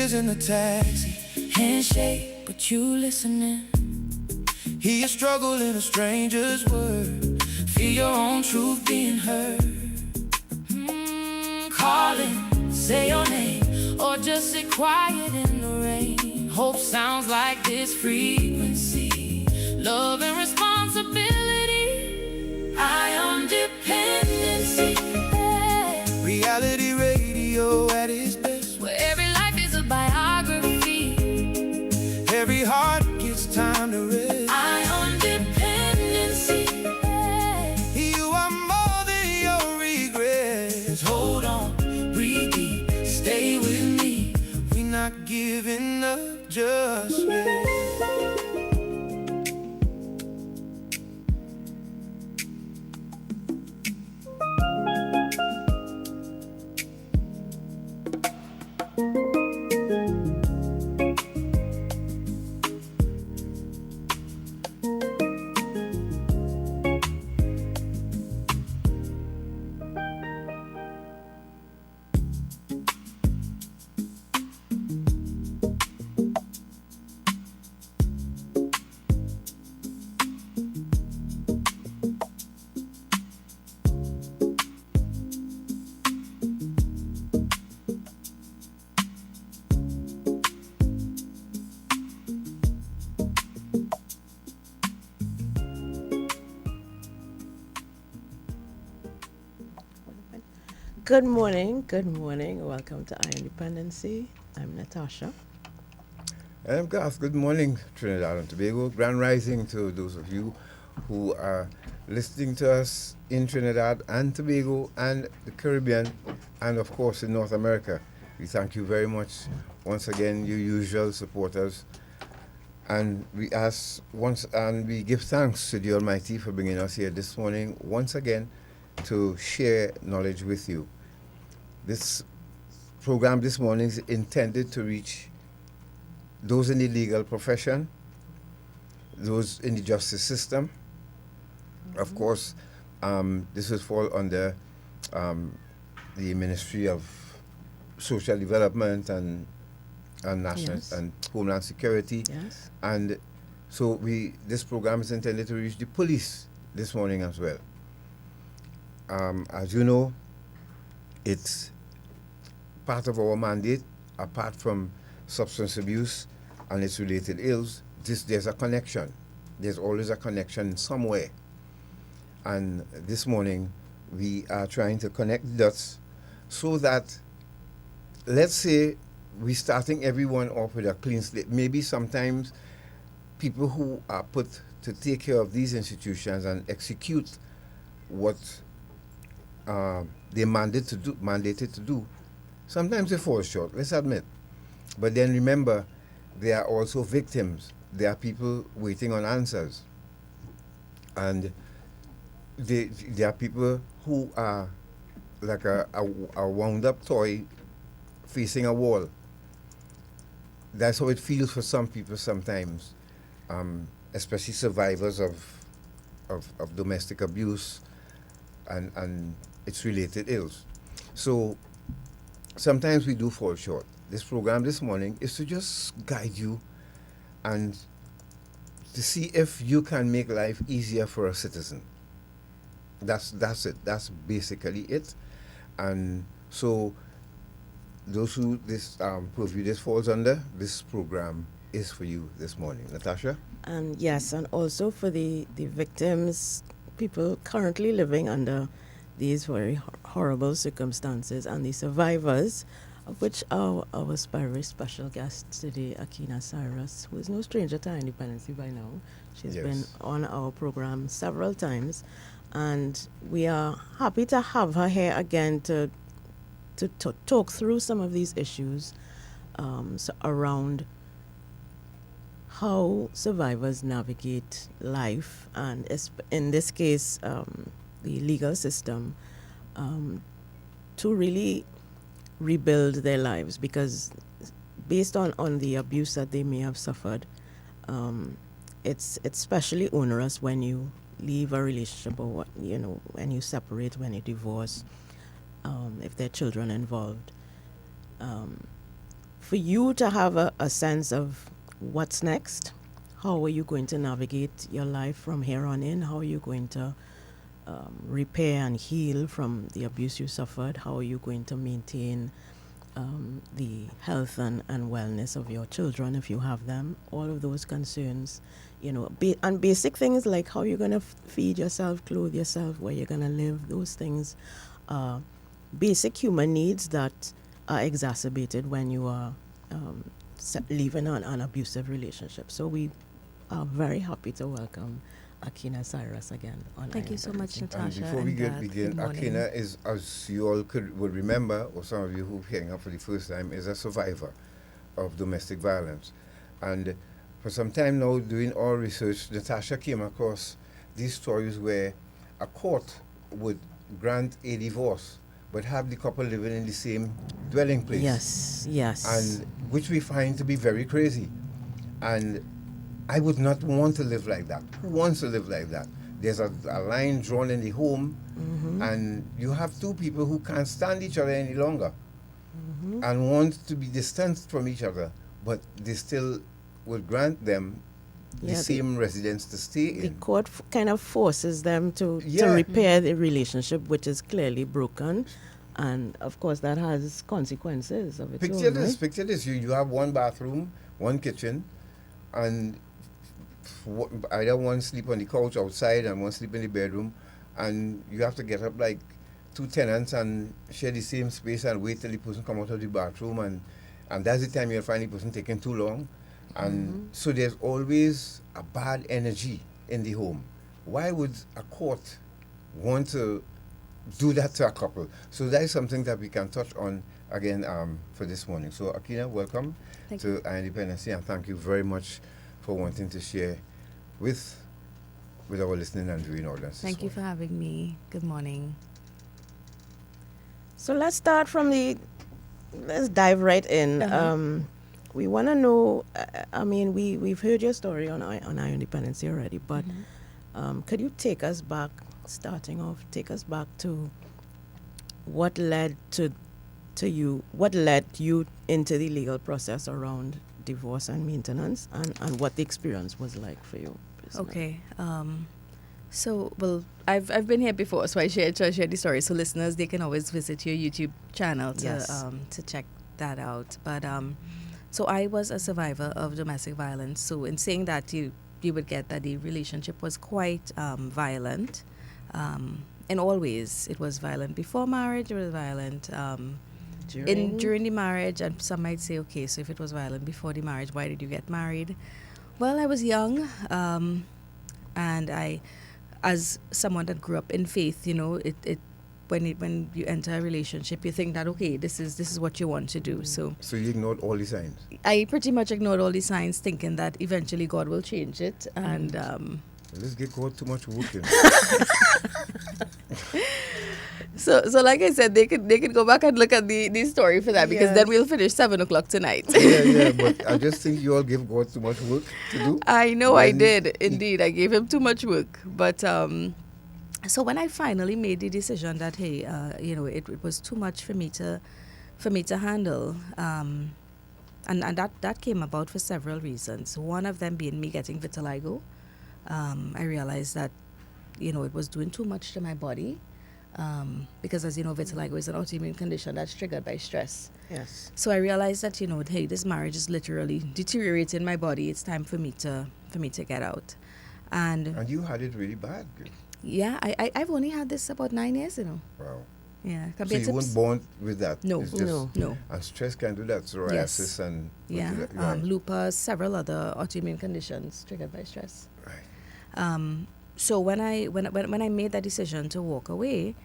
tears in the taxi. Handshake, but you listening. Hear your struggle in a stranger's word. Feel your own truth being heard. Calling, say your name, or just sit quiet in the rain. Hope sounds like this frequency. Love and responsibility. Ion dependency. Reality radio at its best, where every life is a biography. Every heart gets time to rest. Ion dependency. You are more than your regrets. Hold on, breathe deep, stay with me. We not giving up just yet. Good morning, welcome to Iron Dependency. I'm Natasha. And I'm Garth. Good morning, Trinidad and Tobago. Grand rising to those of you who are listening to us in Trinidad and Tobago and the Caribbean and of course in North America. We thank you very much once again, you usual supporters. And we ask once and we give thanks to the Almighty for bringing us here this morning once again to share knowledge with you. This program this morning is intended to reach those in the legal profession, those in the justice system. Of course, this will fall under the Ministry of Social Development and National and Homeland Security. Yes. And so this program is intended to reach the police this morning as well. As you know, it's part of our mandate, apart from substance abuse and its related ills, there's a connection. There's always a connection somewhere. And this morning, we are trying to connect the dots so that, let's say, we're starting everyone off with a clean slate. Maybe sometimes people who are put to take care of these institutions and execute what they're mandated to do, sometimes they fall short, let's admit. But then remember, there are also victims. There are people waiting on answers. And there are people who are like a wound-up toy facing a wall. That's how it feels for some people sometimes, especially survivors of domestic abuse and its related ills. So sometimes we do fall short. This program this morning is to just guide you and to see if you can make life easier for a citizen. That's it. That's basically it. And so those who this purview this falls under, this program is for you this morning. Natasha? And yes, and also for the victims, people currently living under these very horrible circumstances, and the survivors, of which our very special guest today, Akenna Cyrus, who is no stranger to independency by now. She's been on our program several times, and we are happy to have her here again to talk through some of these issues around how survivors navigate life, and in this case, the legal system, to really rebuild their lives, because based on the abuse that they may have suffered, it's especially onerous when you leave a relationship, or when you separate, when you divorce, if there are children involved. for you to have a sense of what's next. How are you going to navigate your life from here on in? How are you going to repair and heal from the abuse you suffered? How are you going to maintain the health and wellness of your children if you have them? All of those concerns, and basic things like how you're going to feed yourself, clothe yourself, where you're going to live. Those things are basic human needs that are exacerbated when you are leaving an abusive relationship. So we are very happy to welcome Akenna Cyrus again on Thank you so much, And Natasha. before we and, begin, good morning. Akenna is, as you all would remember, or some of you who are hearing up for the first time, is a survivor of domestic violence. And for some time now, doing our research, Natasha came across these stories where a court would grant a divorce, but have the couple living in the same dwelling place. Yes. And which we find to be very crazy. And I would not want to live like that. Who wants to live like that? There's a line drawn in the home, and you have two people who can't stand each other any longer and want to be distanced from each other, but they still would grant them the same residence to stay The in. court kind of forces them to Yeah. repair the relationship, which is clearly broken. And of course, that has consequences of its Picture own. this, Right? picture this. You have one bathroom, one kitchen, and either one sleep on the couch outside and one sleep in the bedroom, and you have to get up like two tenants and share the same space and wait till the person come out of the bathroom, and that's the time you'll find the person taking too long. And so there's always a bad energy in the home. Why would a court want to do that to a couple? So that is something that we can touch on again for this morning. So Akenna, welcome Thank to Our Independency, and thank you very much for wanting to share with our listening and viewing audience. Thank you for having me. Good morning. So let's start from let's dive right in. We want to know, we've heard your story on Our Independency already, but could you take us back to what led you into the legal process around divorce and maintenance, and what the experience was like for you personally. Okay. I've been here before, so I share the story. So listeners, they can always visit your YouTube channel to check that out. But so I was a survivor of domestic violence. So in saying that, you would get that the relationship was quite violent. In all ways, it was violent before marriage. It was violent during the marriage, and some might say, okay, so if it was violent before the marriage, why did you get married? Well, I was young, and I, as someone that grew up in faith, when you enter a relationship, you think that, okay, this is what you want to do. So you ignored all the signs. I pretty much ignored all the signs, thinking that eventually God will change it, and Let's get God too much work in. So like I said, they could go back and look at the story for that, because then we'll finish 7:00 tonight. yeah, but I just think you all give God too much work to do. I know I did. Indeed, I gave him too much work. But so when I finally made the decision that, hey, it was too much for me to handle, and that came about for several reasons. One of them being me getting vitiligo. I realized that, it was doing too much to my body. Because as you know, vitiligo is an autoimmune condition that's triggered by stress. Yes. So I realized that, hey, this marriage is literally deteriorating my body. It's time for me to get out. And you had it really bad. yeah, I've only had this about 9 years, Wow. Yeah. So you weren't born with that? No, It's just, no. And stress can do that, psoriasis and... Yeah, do that, lupus, several other autoimmune conditions triggered by stress. Right. So when I made that decision to walk away,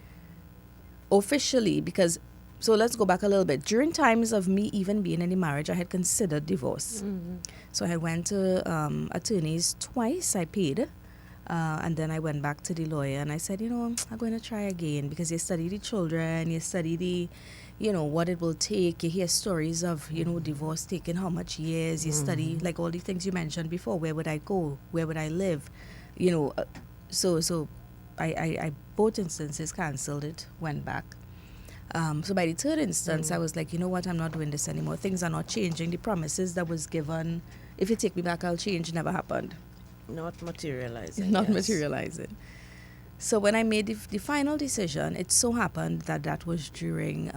officially, because, so let's go back a little bit. During times of me even being in the marriage, I had considered divorce. So I went to attorneys twice. I paid, and then I went back to the lawyer and I said, I'm going to try again, because you study the children, you study the, what it will take. You hear stories of, divorce taking how much years. You study like all the things you mentioned before. Where would I go? Where would I live? So I both instances cancelled it, went back. So by the third instance, I was like, you know what, I'm not doing this anymore. Things are not changing. The promises that was given, if you take me back, I'll change, never happened. Not materializing. Not yes. materializing. So when I made the final decision, it so happened that that was during,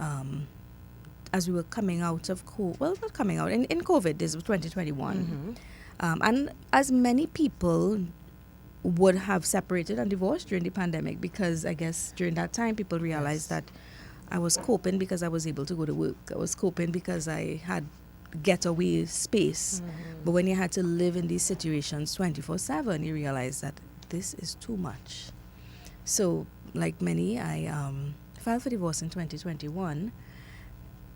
as we were coming out of COVID, well, not coming out, in COVID, this was 2021. And as many people would have separated and divorced during the pandemic, because I guess during that time people realized that I was coping because I was able to go to work. I was coping because I had getaway space. But when you had to live in these situations 24/7, you realize that this is too much. So, like many, I filed for divorce in 2021.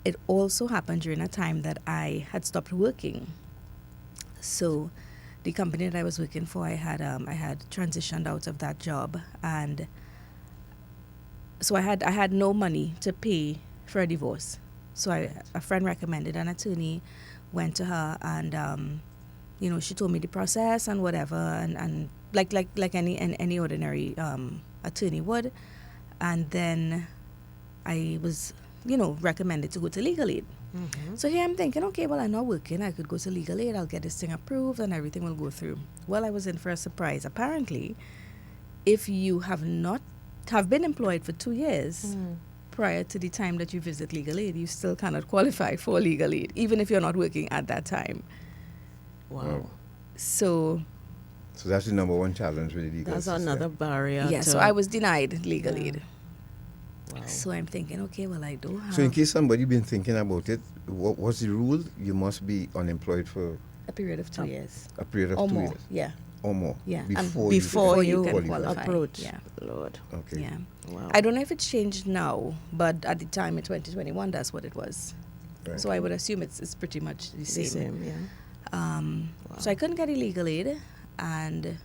It also happened during a time that I had stopped working. So, the company that I was working for, I had transitioned out of that job, and so I had no money to pay for a divorce. So a friend recommended an attorney, went to her, and she told me the process and whatever, and like any ordinary attorney would, and then I was recommended to go to legal aid. So here I'm thinking, okay, well, I'm not working. I could go to legal aid. I'll get this thing approved and everything will go through. Well, I was in for a surprise. Apparently, if you have been employed for 2 years prior to the time that you visit legal aid, you still cannot qualify for legal aid, even if you're not working at that time. Wow. So that's the number one challenge with the legal That's system. another barrier. yeah, so I was denied legal aid. Wow. So I'm thinking, okay, well, I do have So in case somebody been thinking about it, what's the rule? You must be unemployed for a period of 2 years a period of or 2 more. years Yeah. or more. Yeah. And Before, before you you can qualify. qualify. approach. Yeah. Lord. Okay. Yeah. Wow. I don't know if it's changed now, but at the time in 2021, that's what it was. Right. So I would assume it's pretty much the The same. same, yeah. So I couldn't get a legal aid, and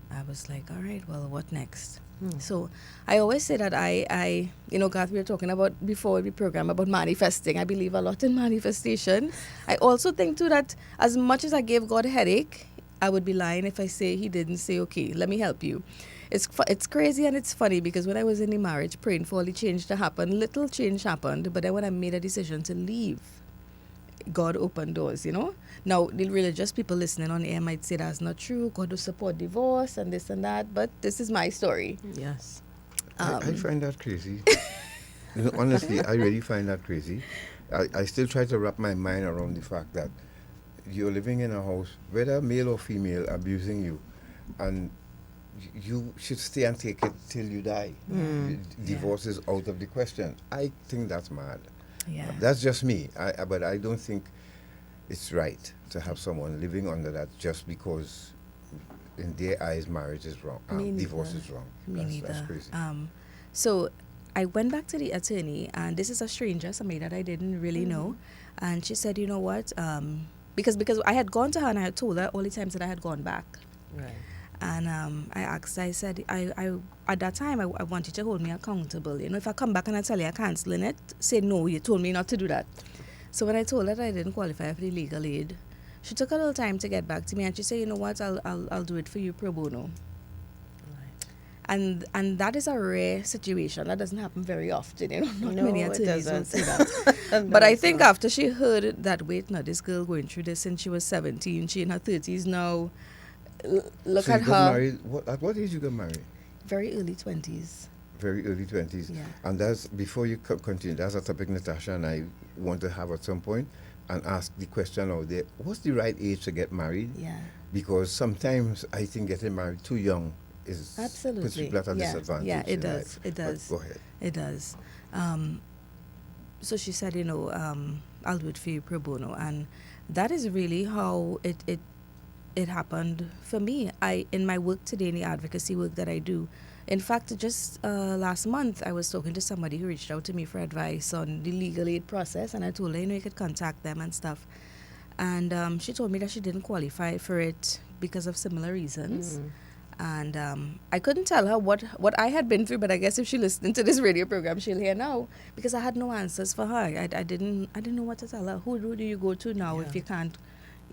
I was like, all right, well, what next? So I always say that I Garth, we were talking about before the program about manifesting. I believe a lot in manifestation. I also think too that as much as I gave God a headache, I would be lying if I say he didn't say, okay, let me help you. It's crazy and it's funny because when I was in the marriage praying for all the change to happen, little change happened, but then when I made a decision to leave, God opened doors, Now, the religious people listening on air might say that's not true. God will support divorce and this and that, but this is my story. Yes. I find that crazy. Honestly, I really find that crazy. I still try to wrap my mind around the fact that you're living in a house, whether male or female, abusing you, and you should stay and take it till you die. Divorce is out of the question. I think that's mad. Yeah. That's just me. But I don't think it's right to have someone living under that just because in their eyes marriage is wrong. Divorce is wrong. Me neither. That's crazy. So I went back to the attorney, and this is a stranger, somebody that I didn't really know, and she said, you know what, because I had gone to her and I had told her all the times that I had gone back. Right. And I asked, I said, I at that time, I wanted to hold me accountable. If I come back and I tell you I'm cancelling it, say, no, you told me not to do that. So when I told her that I didn't qualify for the legal aid, she took a little time to get back to me, and she said, you know what, I'll do it for you pro bono. Right. And that is a rare situation. That doesn't happen very often. Not No, many it attorneys will doesn't. say that. But I think after she heard that, wait, now this girl going through this since she was 17, she in her 30s now. Look So at you her. got married, at what age you got married? Very early 20s. Very early 20s. Yeah. And that's, before you continue, that's a topic Natasha and I want to have at some point and ask the question out there, what's the right age to get married? Yeah. Because sometimes I think getting married too young puts Absolutely. people at a disadvantage. Yeah, it in does. life. It But does. go ahead. It does. So she said, I'll do it for you pro bono. And that is really how it happened for me. In my work today, in the advocacy work that I do, in fact, just last month, I was talking to somebody who reached out to me for advice on the legal aid process, and I told her, you could contact them and stuff. And she told me that she didn't qualify for it because of similar reasons. And I couldn't tell her what I had been through, but I guess if she listened to this radio program, she'll hear now, because I had no answers for her. I didn't know what to tell her. Who do you go to now if you can't?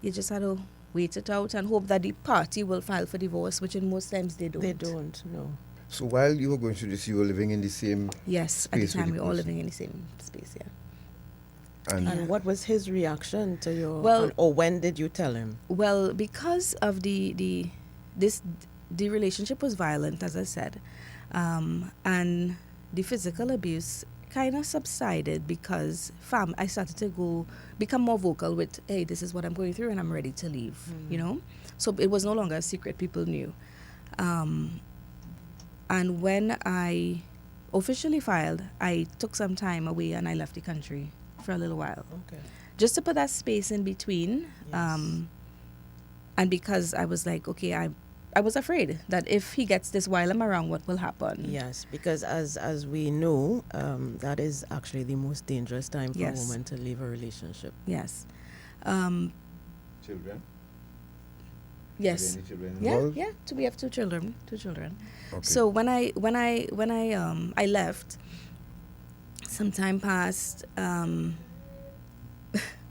You just had to wait it out and hope that the party will file for divorce, which in most times they don't. They don't, no. So while you were going through this, you were living in the same Yes, at the space with time the we were all person. living in the same space, yeah. And what was his reaction to your? Well- or when did you tell him? Well, because of the relationship was violent, as I said, and the physical abuse kind of subsided because I started to become more vocal with, hey, this is what I'm going through and I'm ready to leave, you know? So it was no longer a secret, people knew. And when I officially filed, I took some time away and I left the country for a little while. Okay. Just to put that space in between. Yes. And because I was like, okay, I was afraid that if he gets this while I'm around, what will happen? Yes, because as we know, that is actually the most dangerous time for Yes. a woman to leave a relationship. Yes. Children? Yes. Are there any children Yeah, involved? yeah. We have two children. Okay. So when I left, some time passed.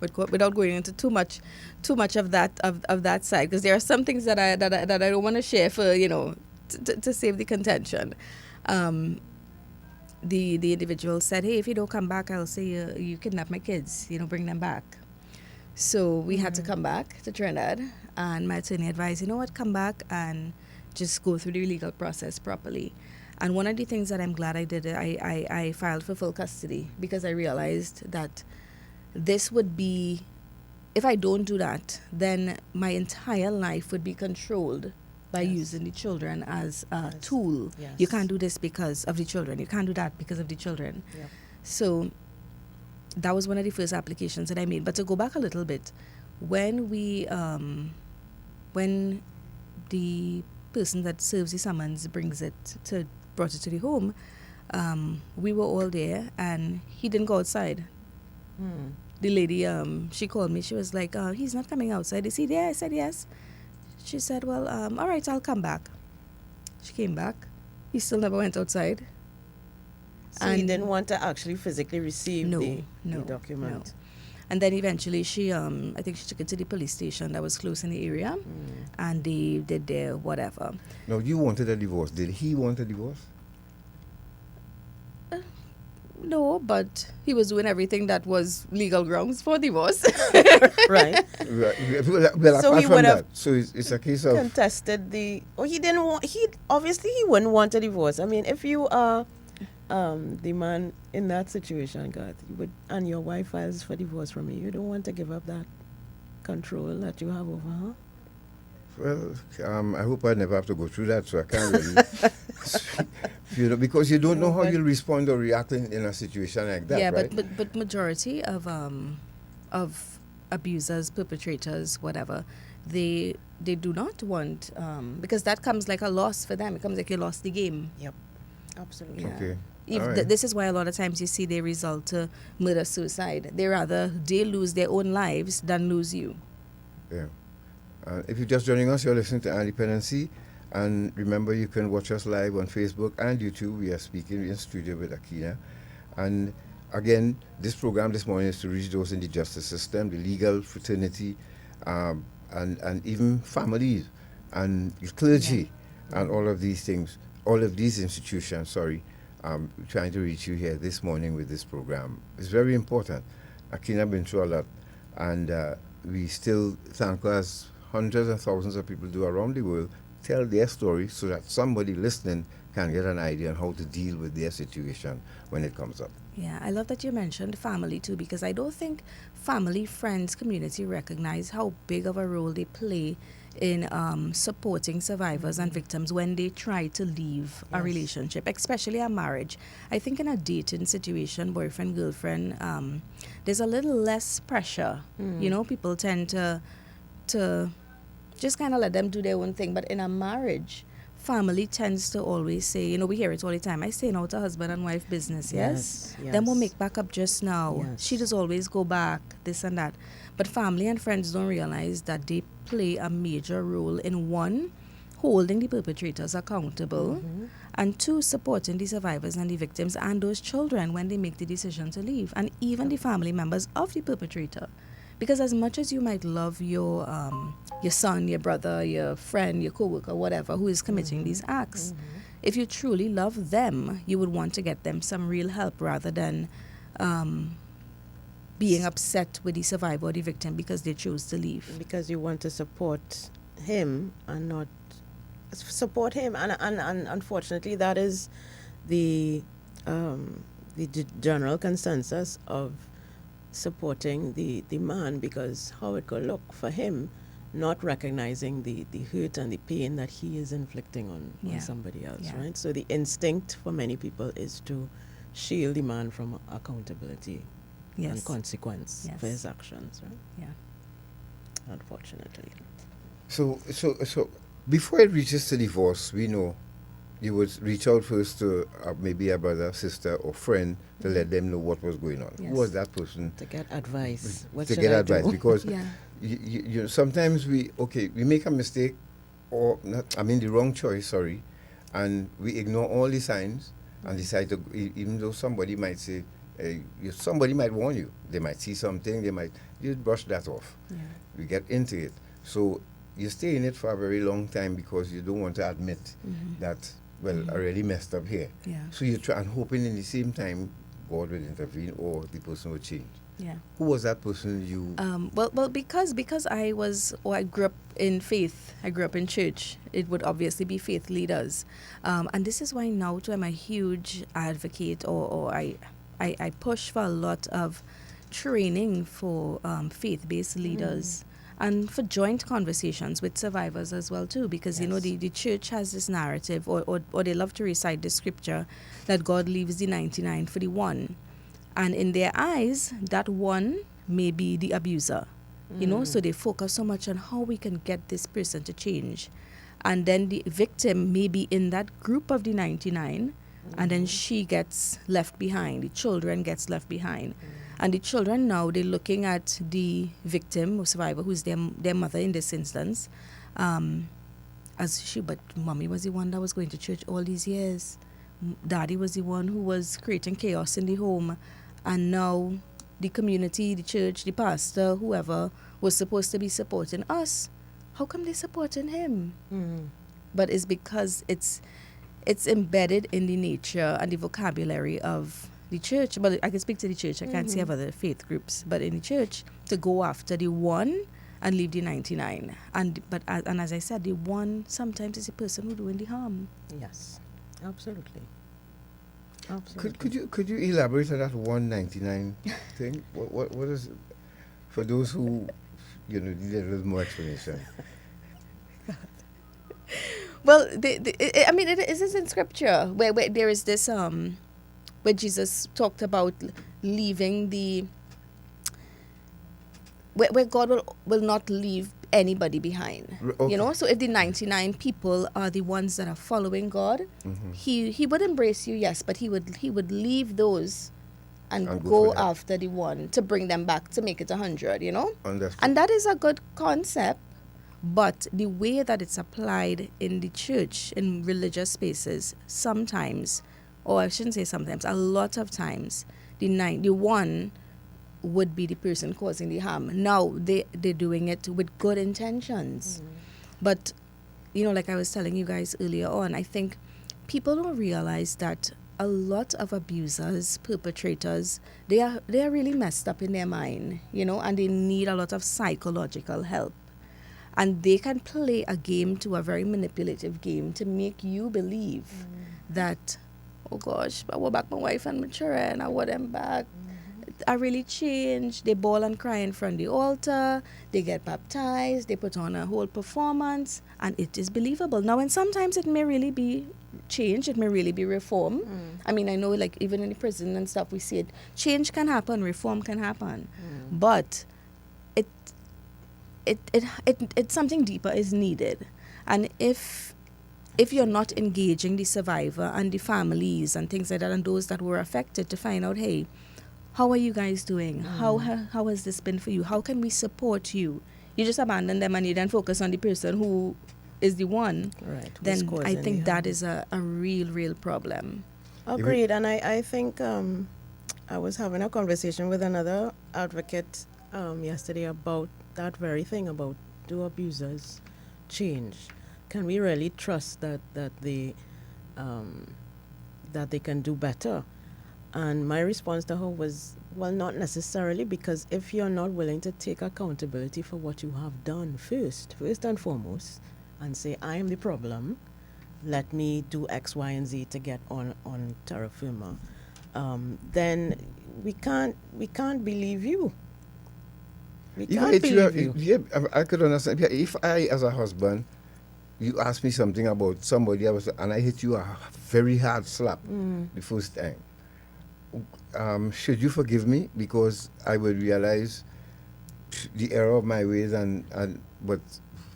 Without going into too much of that side, because there are some things that I don't want to share for to save the contention. The individual said, "Hey, if you don't come back, I'll say you kidnapped my kids. Bring them back." So we had to come back to Trinidad, and my attorney advised, come back and just go through the legal process properly. And one of the things that I'm glad I did, I filed for full custody because I realized that this would be, if I don't do that, then my entire life would be controlled by using the children as a tool. Yes. You can't do this because of the children. You can't do that because of the children. Yep. So that was one of the first applications that I made. But to go back a little bit, when the person that serves the summons brought it to the home, we were all there, and he didn't go outside. The lady, she called me. She was like, he's not coming outside. Is he there? I said, yes. She said, well, all right, I'll come back. She came back. He still never went outside. So he didn't want to actually physically receive the document. No. And then eventually she, I think she took it to the police station that was close in the area, and they did their whatever. Now, you wanted a divorce. Did he want a divorce? No, but he was doing everything that was legal grounds for divorce. Right. Well, So apart he from would have that, so it's a case of Contested he didn't want, he wouldn't want a divorce. I mean, if you are the man in that situation, God, and your wife files for divorce from you, you don't want to give up that control that you have over her. Well, I hope I never have to go through that, so I can't really, because you don't know how you'll respond or react in a situation like that, Yeah, right? but majority of abusers, perpetrators, whatever, they do not want, because that comes like a loss for them. It comes like you lost the game. Yep. Absolutely. Yeah. Okay. If All right. this is why a lot of times you see they result to murder, suicide. They lose their own lives than lose you. Yeah. If you're just joining us, you're listening to Independency. And remember, you can watch us live on Facebook and YouTube. We are speaking in studio with Akenna. And again, this program this morning is to reach those in the justice system, the legal fraternity, and even families and the clergy and all of these things, all of these institutions, trying to reach you here this morning with this program. It's very important. Akenna been through a lot, and we still thank her, as hundreds and thousands of people do around the world, tell their story so that somebody listening can get an idea on how to deal with their situation when it comes up. Yeah, I love that you mentioned family too, because I don't think family, friends, community recognize how big of a role they play in supporting survivors and victims when they try to leave a relationship, especially a marriage. I think in a dating situation, boyfriend, girlfriend, there's a little less pressure. People tend to just kind of let them do their own thing. But in a marriage, family tends to always say, we hear it all the time, I say no to husband and wife business, yes? Yes. Then we'll make back up just now. Yes. She does always go back, this and that. But family and friends don't realize that they play a major role in, one, holding the perpetrators accountable, and two, supporting the survivors and the victims and those children when they make the decision to leave, and even the family members of the perpetrator. Because as much as you might love your son, your brother, your friend, your co-worker, whatever, who is committing these acts, if you truly love them, you would want to get them some real help rather than being upset with the survivor or the victim because they chose to leave. Because you want to support him and not support him, and unfortunately that is the general consensus of supporting the man, because how it could look for him, not recognizing the hurt and the pain that he is inflicting on somebody else, right? So the instinct for many people is to shield the man from accountability and consequence for his actions, right? Yeah. Unfortunately. So before it reaches to divorce, we know you would reach out first to maybe a brother, sister, or friend to let them know what was going on. Yes. Who was that person? To get advice. What to should get I advice, do? because Yeah. you sometimes we make a mistake, or not, the wrong choice, sorry, and we ignore all the signs and decide to, even though somebody might say, somebody might warn you, they might see something, you brush that off. Yeah. We get into it. So you stay in it for a very long time because you don't want to admit that, well, I really messed up here. Yeah. So you try and hoping in the same time God will intervene or the person will change. Yeah. Who was that person you... Well, because I grew up in faith, I grew up in church, it would obviously be faith leaders. And this is why now too I'm a huge advocate, or I push for a lot of training for faith-based leaders and for joint conversations with survivors as well too, because you know the church has this narrative, or they love to recite the scripture that God leaves the 99 for the one. And in their eyes, that one may be the abuser, you know, so they focus so much on how we can get this person to change. And then the victim may be in that group of the 99, and then she gets left behind, the children gets left behind. And the children now, they're looking at the victim or survivor, who's their mother in this instance, but mommy was the one that was going to church all these years. Daddy was the one who was creating chaos in the home. And now the community, the church, the pastor, whoever was supposed to be supporting us, how come they're supporting him? But it's because it's embedded in the nature and the vocabulary of the church. But I can speak to the church, I can't say of other faith groups, but in the church, to go after the one and leave the 99. And as I said, the one sometimes is the person who's doing the harm. Yes, absolutely. Could you elaborate on that 199 thing? What is it? For those who need a little more explanation. Well, it is in scripture where there is this where Jesus talked about leaving where God will not leave anybody behind. Okay. You know, so if the 99 people are the ones that are following God, he would embrace you, yes, but he would leave those and go after the one to bring them back to make it 100, you know? Understood. And that is a good concept, but the way that it's applied in the church, in religious spaces, sometimes, or I shouldn't say sometimes, a lot of times, the one would be the person causing the harm. Now they're doing it with good intentions. But, like I was telling you guys earlier on, I think people don't realize that a lot of abusers, perpetrators, they are really messed up in their mind, and they need a lot of psychological help. And they can play a game, to a very manipulative game, to make you believe that, oh gosh, I want back my wife and my children, I want them back. I really changed. They bawl and cry in front of the altar. They get baptized. They put on a whole performance, and it is believable. Now, and sometimes it may really be change. It may really be reform. I mean, I know, like even in the prison and stuff, we see it. Change can happen. Reform can happen, but it's something deeper is needed. And if you're not engaging the survivor and the families and things like that, and those that were affected, to find out, hey, how are you guys doing? How has this been for you? How can we support you? You just abandon them and you then focus on the person who is the one. Right. Then I think that is a real problem. Agreed. And I think I was having a conversation with another advocate yesterday about that very thing, about, do abusers change? Can we really trust that the that they can do better. And my response to her was, well, not necessarily, because if you're not willing to take accountability for what you have done first and foremost, and say, I am the problem, let me do X, Y, and Z to get on terra firma, then we can't believe you. We can't believe you. Yeah, I could understand. Yeah, if I, as a husband, you ask me something about somebody else and I hit you a very hard slap the first time, should you forgive me? Because I will realize the error of my ways, but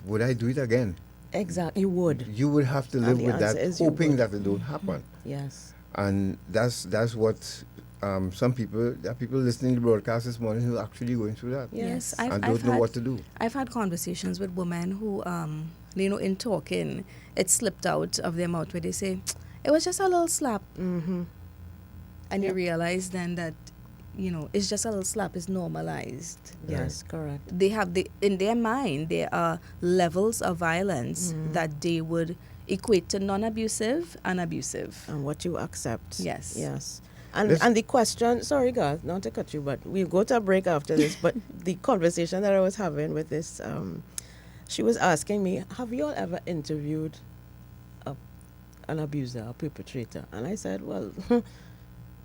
would I do it again? Exactly, you would. You would have to live with that, hoping that it don't happen. Yes. And that's what some people, there are people listening to the broadcast this morning who are actually going through that. Yes, and don't know what to do. I've had conversations with women who, in talking, it slipped out of their mouth where they say, it was just a little slap. Mm-hmm. And you realize then that, it's just a little slap is normalized. Yes, correct. They have, in their mind, there are levels of violence that they would equate to non-abusive and abusive. And what you accept. Yes. Yes. And the question, sorry guys, not to cut you, but we'll go to a break after this, but the conversation that I was having with this, she was asking me, have you all ever interviewed an abuser, a perpetrator? And I said, well,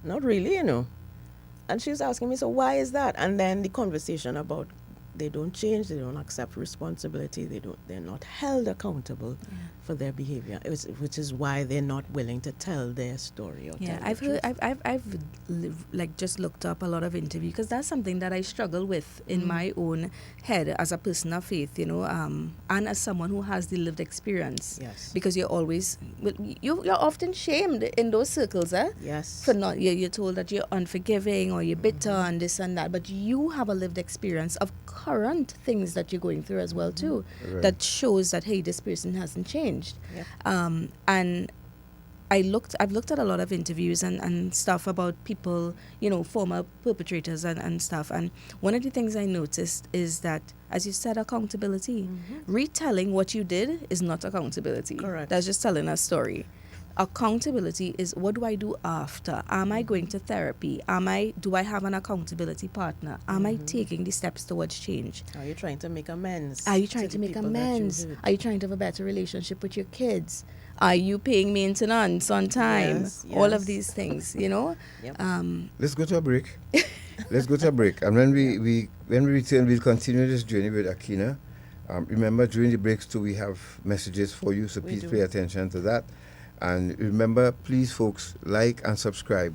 not really, And she was asking me, so why is that? And then the conversation about they don't change, they don't accept responsibility, they're not held accountable for their behavior, which is why they're not willing to tell their story. Or I've just looked up a lot of interviews, because that's something that I struggle with in my own head as a person of faith, and as someone who has the lived experience. Yes. Because you're always, you're often shamed in those circles, Yes. for not, you're told that you're unforgiving or you're bitter and this and that, but you have a lived experience of current things that you're going through as well too, that shows that, hey, this person hasn't changed. And I've looked at a lot of interviews and stuff about people, former perpetrators and stuff, and one of the things I noticed is that, as you said, accountability. Retelling what you did is not accountability. Correct. That's just telling a story. Accountability is, what do I do after? Am I going to therapy? Do I have an accountability partner? Am I taking the steps towards change? Are you trying to make amends? Are you trying to make amends? Are you trying to have a better relationship with your kids? Are you paying maintenance on time? Yes, All of yes. these things, Yep. Let's go to a break. And when we return, we'll continue this journey with Akenna. Remember, during the breaks too, we have messages for you, so please pay attention to that. And remember, please, folks, like and subscribe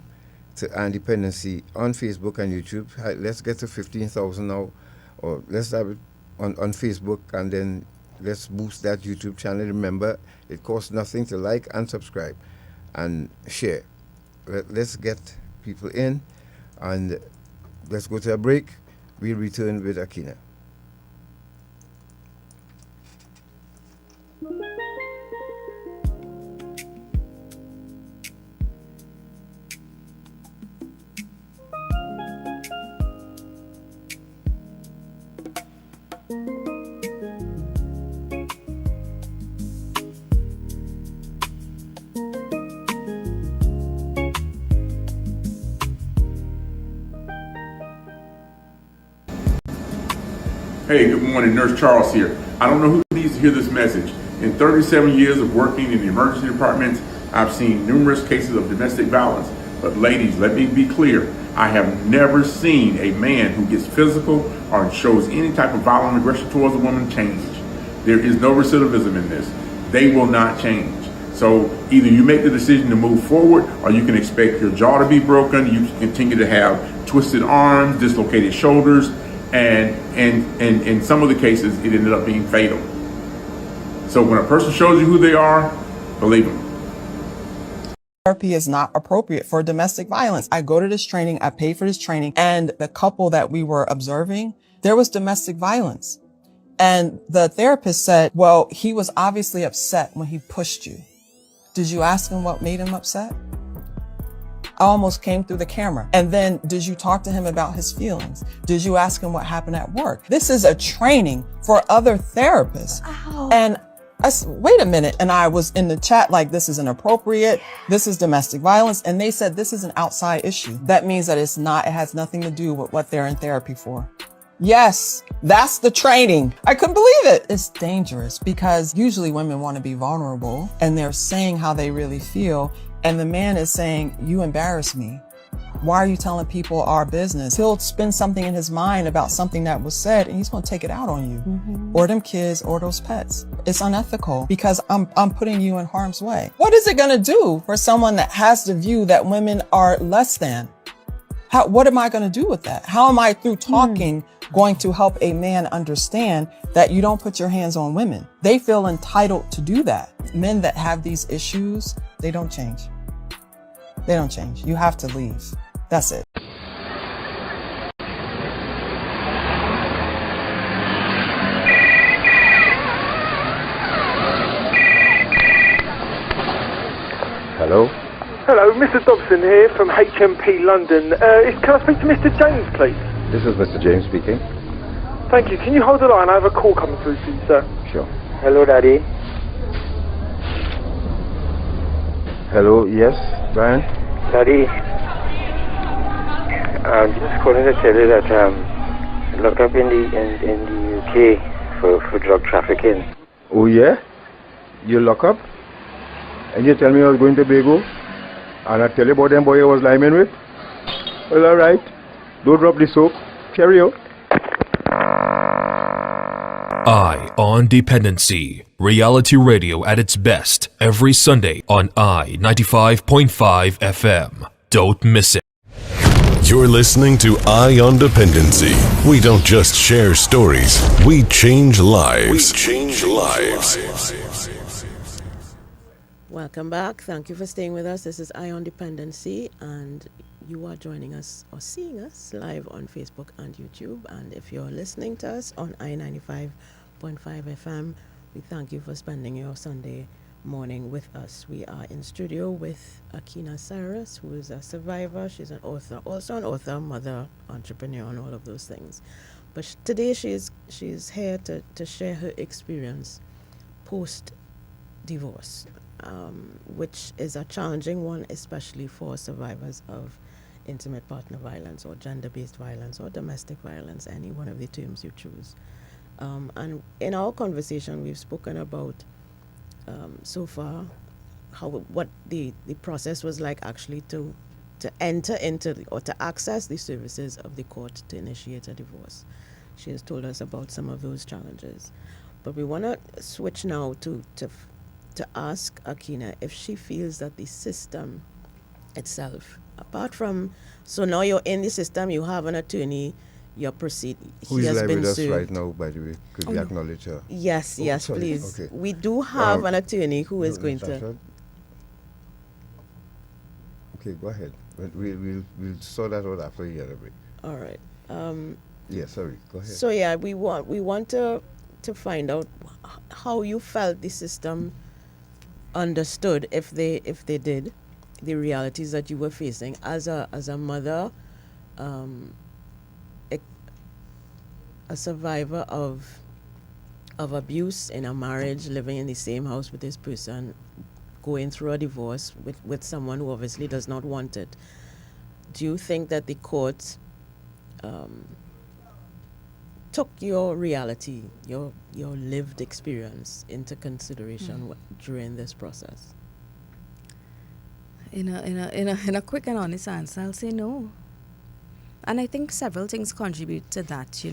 to Independency on Facebook and YouTube. Let's get to 15,000 now, or let's have it on Facebook, and then let's boost that YouTube channel. Remember, it costs nothing to like and subscribe and share. Let's get people in, and let's go to a break. We'll return with Akenna. Hey, good morning, Nurse Charles here. I don't know who needs to hear this message. In 37 years of working in the emergency departments, I've seen numerous cases of domestic violence. But ladies, let me be clear. I have never seen a man who gets physical or shows any type of violent aggression towards a woman change. There is no recidivism in this. They will not change. So either you make the decision to move forward, or you can expect your jaw to be broken. You can continue to have twisted arms, dislocated shoulders, and in some of the cases, it ended up being fatal. So when a person shows you who they are, believe them. Therapy is not appropriate for domestic violence. I go to this training, I pay for this training, and the couple that we were observing, there was domestic violence. And the therapist said, well, he was obviously upset when he pushed you. Did you ask him what made him upset? I almost came through the camera. And then did you talk to him about his feelings? Did you ask him what happened at work? This is a training for other therapists. Ow. And Wait a minute. And I was in the chat like, this is inappropriate. This is domestic violence. And they said this is an outside issue. That means that it has nothing to do with what they're in therapy for. Yes, that's the training. I couldn't believe it. It's dangerous because usually women want to be vulnerable and they're saying how they really feel. And the man is saying, you embarrass me. Why are you telling people our business? He'll spin something in his mind about something that was said and he's going to take it out on you or them kids or those pets. It's unethical because I'm putting you in harm's way. What is it going to do for someone that has the view that women are less than? What am I going to do with that? How am I through talking going to help a man understand that you don't put your hands on women? They feel entitled to do that. Men that have these issues, they don't change. They don't change. You have to leave. That's it. Hello? Hello, Mr. Dobson here from HMP London. Can I speak to Mr. James, please? This is Mr. James speaking. Thank you. Can you hold the line? I have a call coming through to you, sir. Sure. Hello, Daddy. Hello, yes, Brian? Daddy, I'm just calling to tell you that locked up in the UK for drug trafficking. Oh, yeah? You lock up? And you tell me I was going to Tobago? And I tell you about them boy I was liming with? Well, alright. Don't drop the soap. Carry on. Eye on Dependency. Reality radio at its best every Sunday on I 95.5 FM. Don't miss it. You're listening to Eye on Dependency. We don't just share stories, we change lives. Welcome back. Thank you for staying with us. This is Eye on Dependency, and you are joining us or seeing us live on Facebook and YouTube. And if you're listening to us on I 95.5 FM, we thank you for spending your Sunday morning with us. We are in studio with Akenna Cyrus, who is a survivor. She's an author, also an author, mother, entrepreneur, and all of those things. But today she's here to share her experience post-divorce, which is a challenging one, especially for survivors of intimate partner violence or gender-based violence or domestic violence, any one of the terms you choose. And in our conversation, we've spoken about so far what the process was like actually to enter into or to access the services of the court to initiate a divorce. She has told us about some of those challenges. But we want to switch now to ask Akenna if she feels that the system itself, apart from, so now you're in the system, you have an attorney, you're proceeding. Who is live with us right now, by the way? Could we acknowledge her? Yes, yes, sorry. please. Okay. We do have an attorney who is going to. Okay, go ahead. We'll sort that out after you get a break. All right. Yeah, sorry. Go ahead. So yeah, we want to find out how you felt the system understood, if they did, the realities that you were facing as a mother, a survivor of abuse in a marriage, living in the same house with this person, going through a divorce with someone who obviously does not want it. Do you think that the court took your reality, your lived experience into consideration during this process? In a quick and honest answer, I'll say no. And I think several things contribute to that,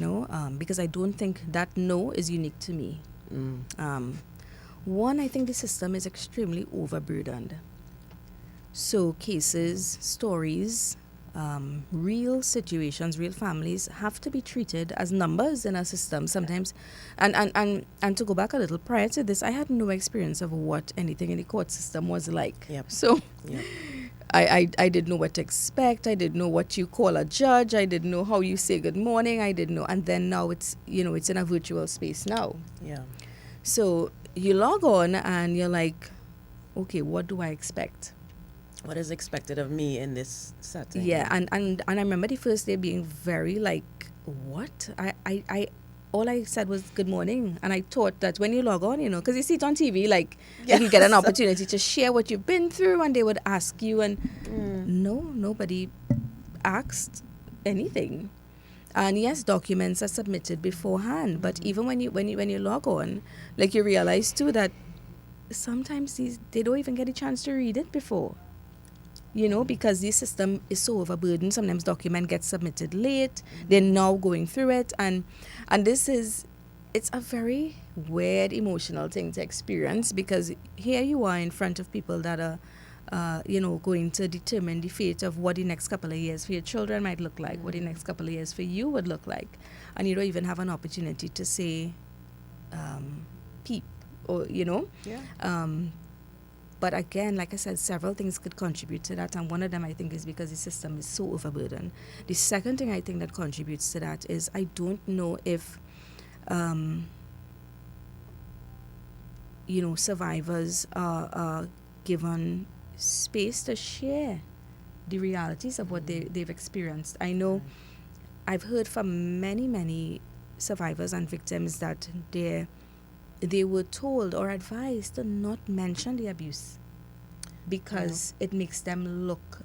because I don't think that no is unique to me. One, I think the system is extremely overburdened. So cases, stories, real situations, real families have to be treated as numbers in a system sometimes. And to go back a little prior to this, I had no experience of what anything in the court system was like. Yep. So Yep. I didn't know what to expect. I didn't know what you call a judge. I didn't know how you say good morning. I didn't know. And then now it's in a virtual space now. Yeah. So you log on and you're like, okay, what do I expect? What is expected of me in this setting? Yeah, and I remember the first day being very like, what? all I said was good morning. And I thought that when you log on, because you see it on TV, like you get an opportunity to share what you've been through, and they would ask you, and no, nobody asked anything. And yes, documents are submitted beforehand, but even when you log on, like you realize too that sometimes they don't even get a chance to read it before. Because the system is so overburdened. Sometimes document gets submitted late. They're now going through it, and it's a very weird emotional thing to experience, because here you are in front of people that are going to determine the fate of what the next couple of years for your children might look like, what the next couple of years for you would look like, and you don't even have an opportunity to say peep, or but again, like I said, several things could contribute to that, and one of them I think is because the system is so overburdened. The second thing I think that contributes to that is I don't know if survivors are given space to share the realities of what they've experienced. I know I've heard from many survivors and victims that they were told or advised to not mention the abuse because it makes them look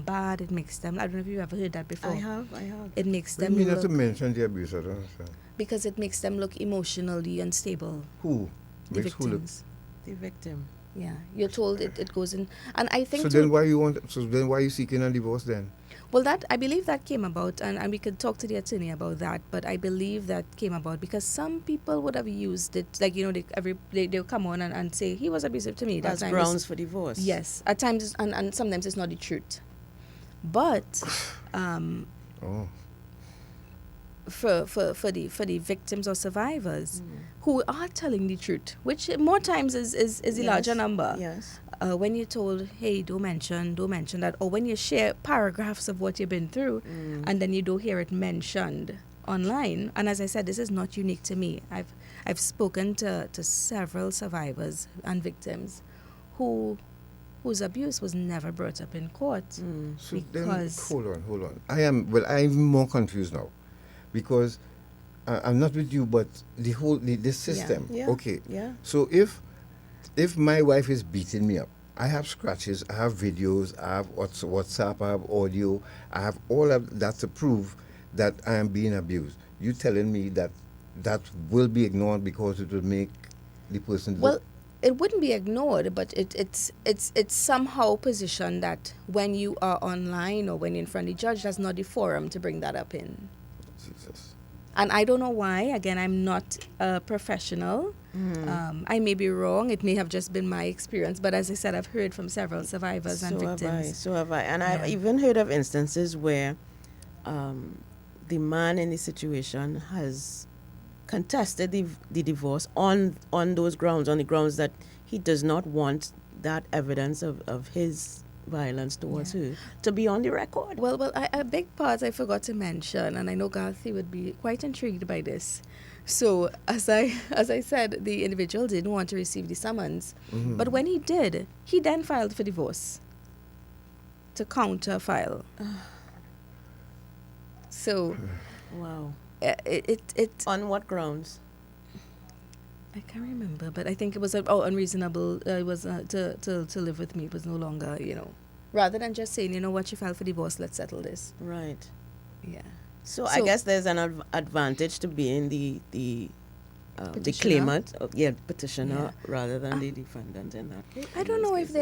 bad. It makes them, I don't know if you've ever heard that before. I have. It makes What them do you mean not look, to mention the abuse? I don't understand. because it makes them look emotionally unstable. Who? The Makes who look? victims. The victim. Yeah, you're told it goes in, and I think So then why are you seeking a divorce then? well, that I believe that came about, and we could talk to the attorney about that. But I believe that came about because some people would have used it, like they'll come on and say he was abusive to me. That's grounds for divorce. Yes, at times, and sometimes it's not the truth. But for the victims or survivors who are telling the truth, which more times is a larger number. Yes. When you're told, hey, don't mention that, or when you share paragraphs of what you've been through, and then you don't hear it mentioned online. And as I said, this is not unique to me. I've spoken to several survivors and victims whose abuse was never brought up in court. So because then, hold on. I'm even more confused now, because I'm not with you, but the system. Yeah. Okay. Yeah. So if my wife is beating me up, I have scratches, I have videos, I have WhatsApp, I have audio, I have all of that to prove that I am being abused. You telling me that will be ignored because it will make the person well, it wouldn't be ignored, but it's somehow positioned that when you are online or when you're in front of the judge, that's not the forum to bring that up in. Jesus. And I don't know why. Again, I'm not a professional. I may be wrong. It may have just been my experience. But as I said, I've heard from several survivors and victims. So have I. And I've even heard of instances where the man in the situation has contested the divorce on those grounds, on the grounds that he does not want that evidence of his violence towards her to be on the record. Well, a big part I forgot to mention, and I know Garthy would be quite intrigued by this. So, as I said, the individual didn't want to receive the summons, but when he did, he then filed for divorce to counter file. So, wow, it on what grounds? I can't remember, but I think it was unreasonable. It was to live with me. It was no longer, rather than just saying, you know what, you filed for divorce, let's settle this. Right. Yeah. So I guess there's an advantage to being the claimant, petitioner, rather than the defendant in that case. I don't know if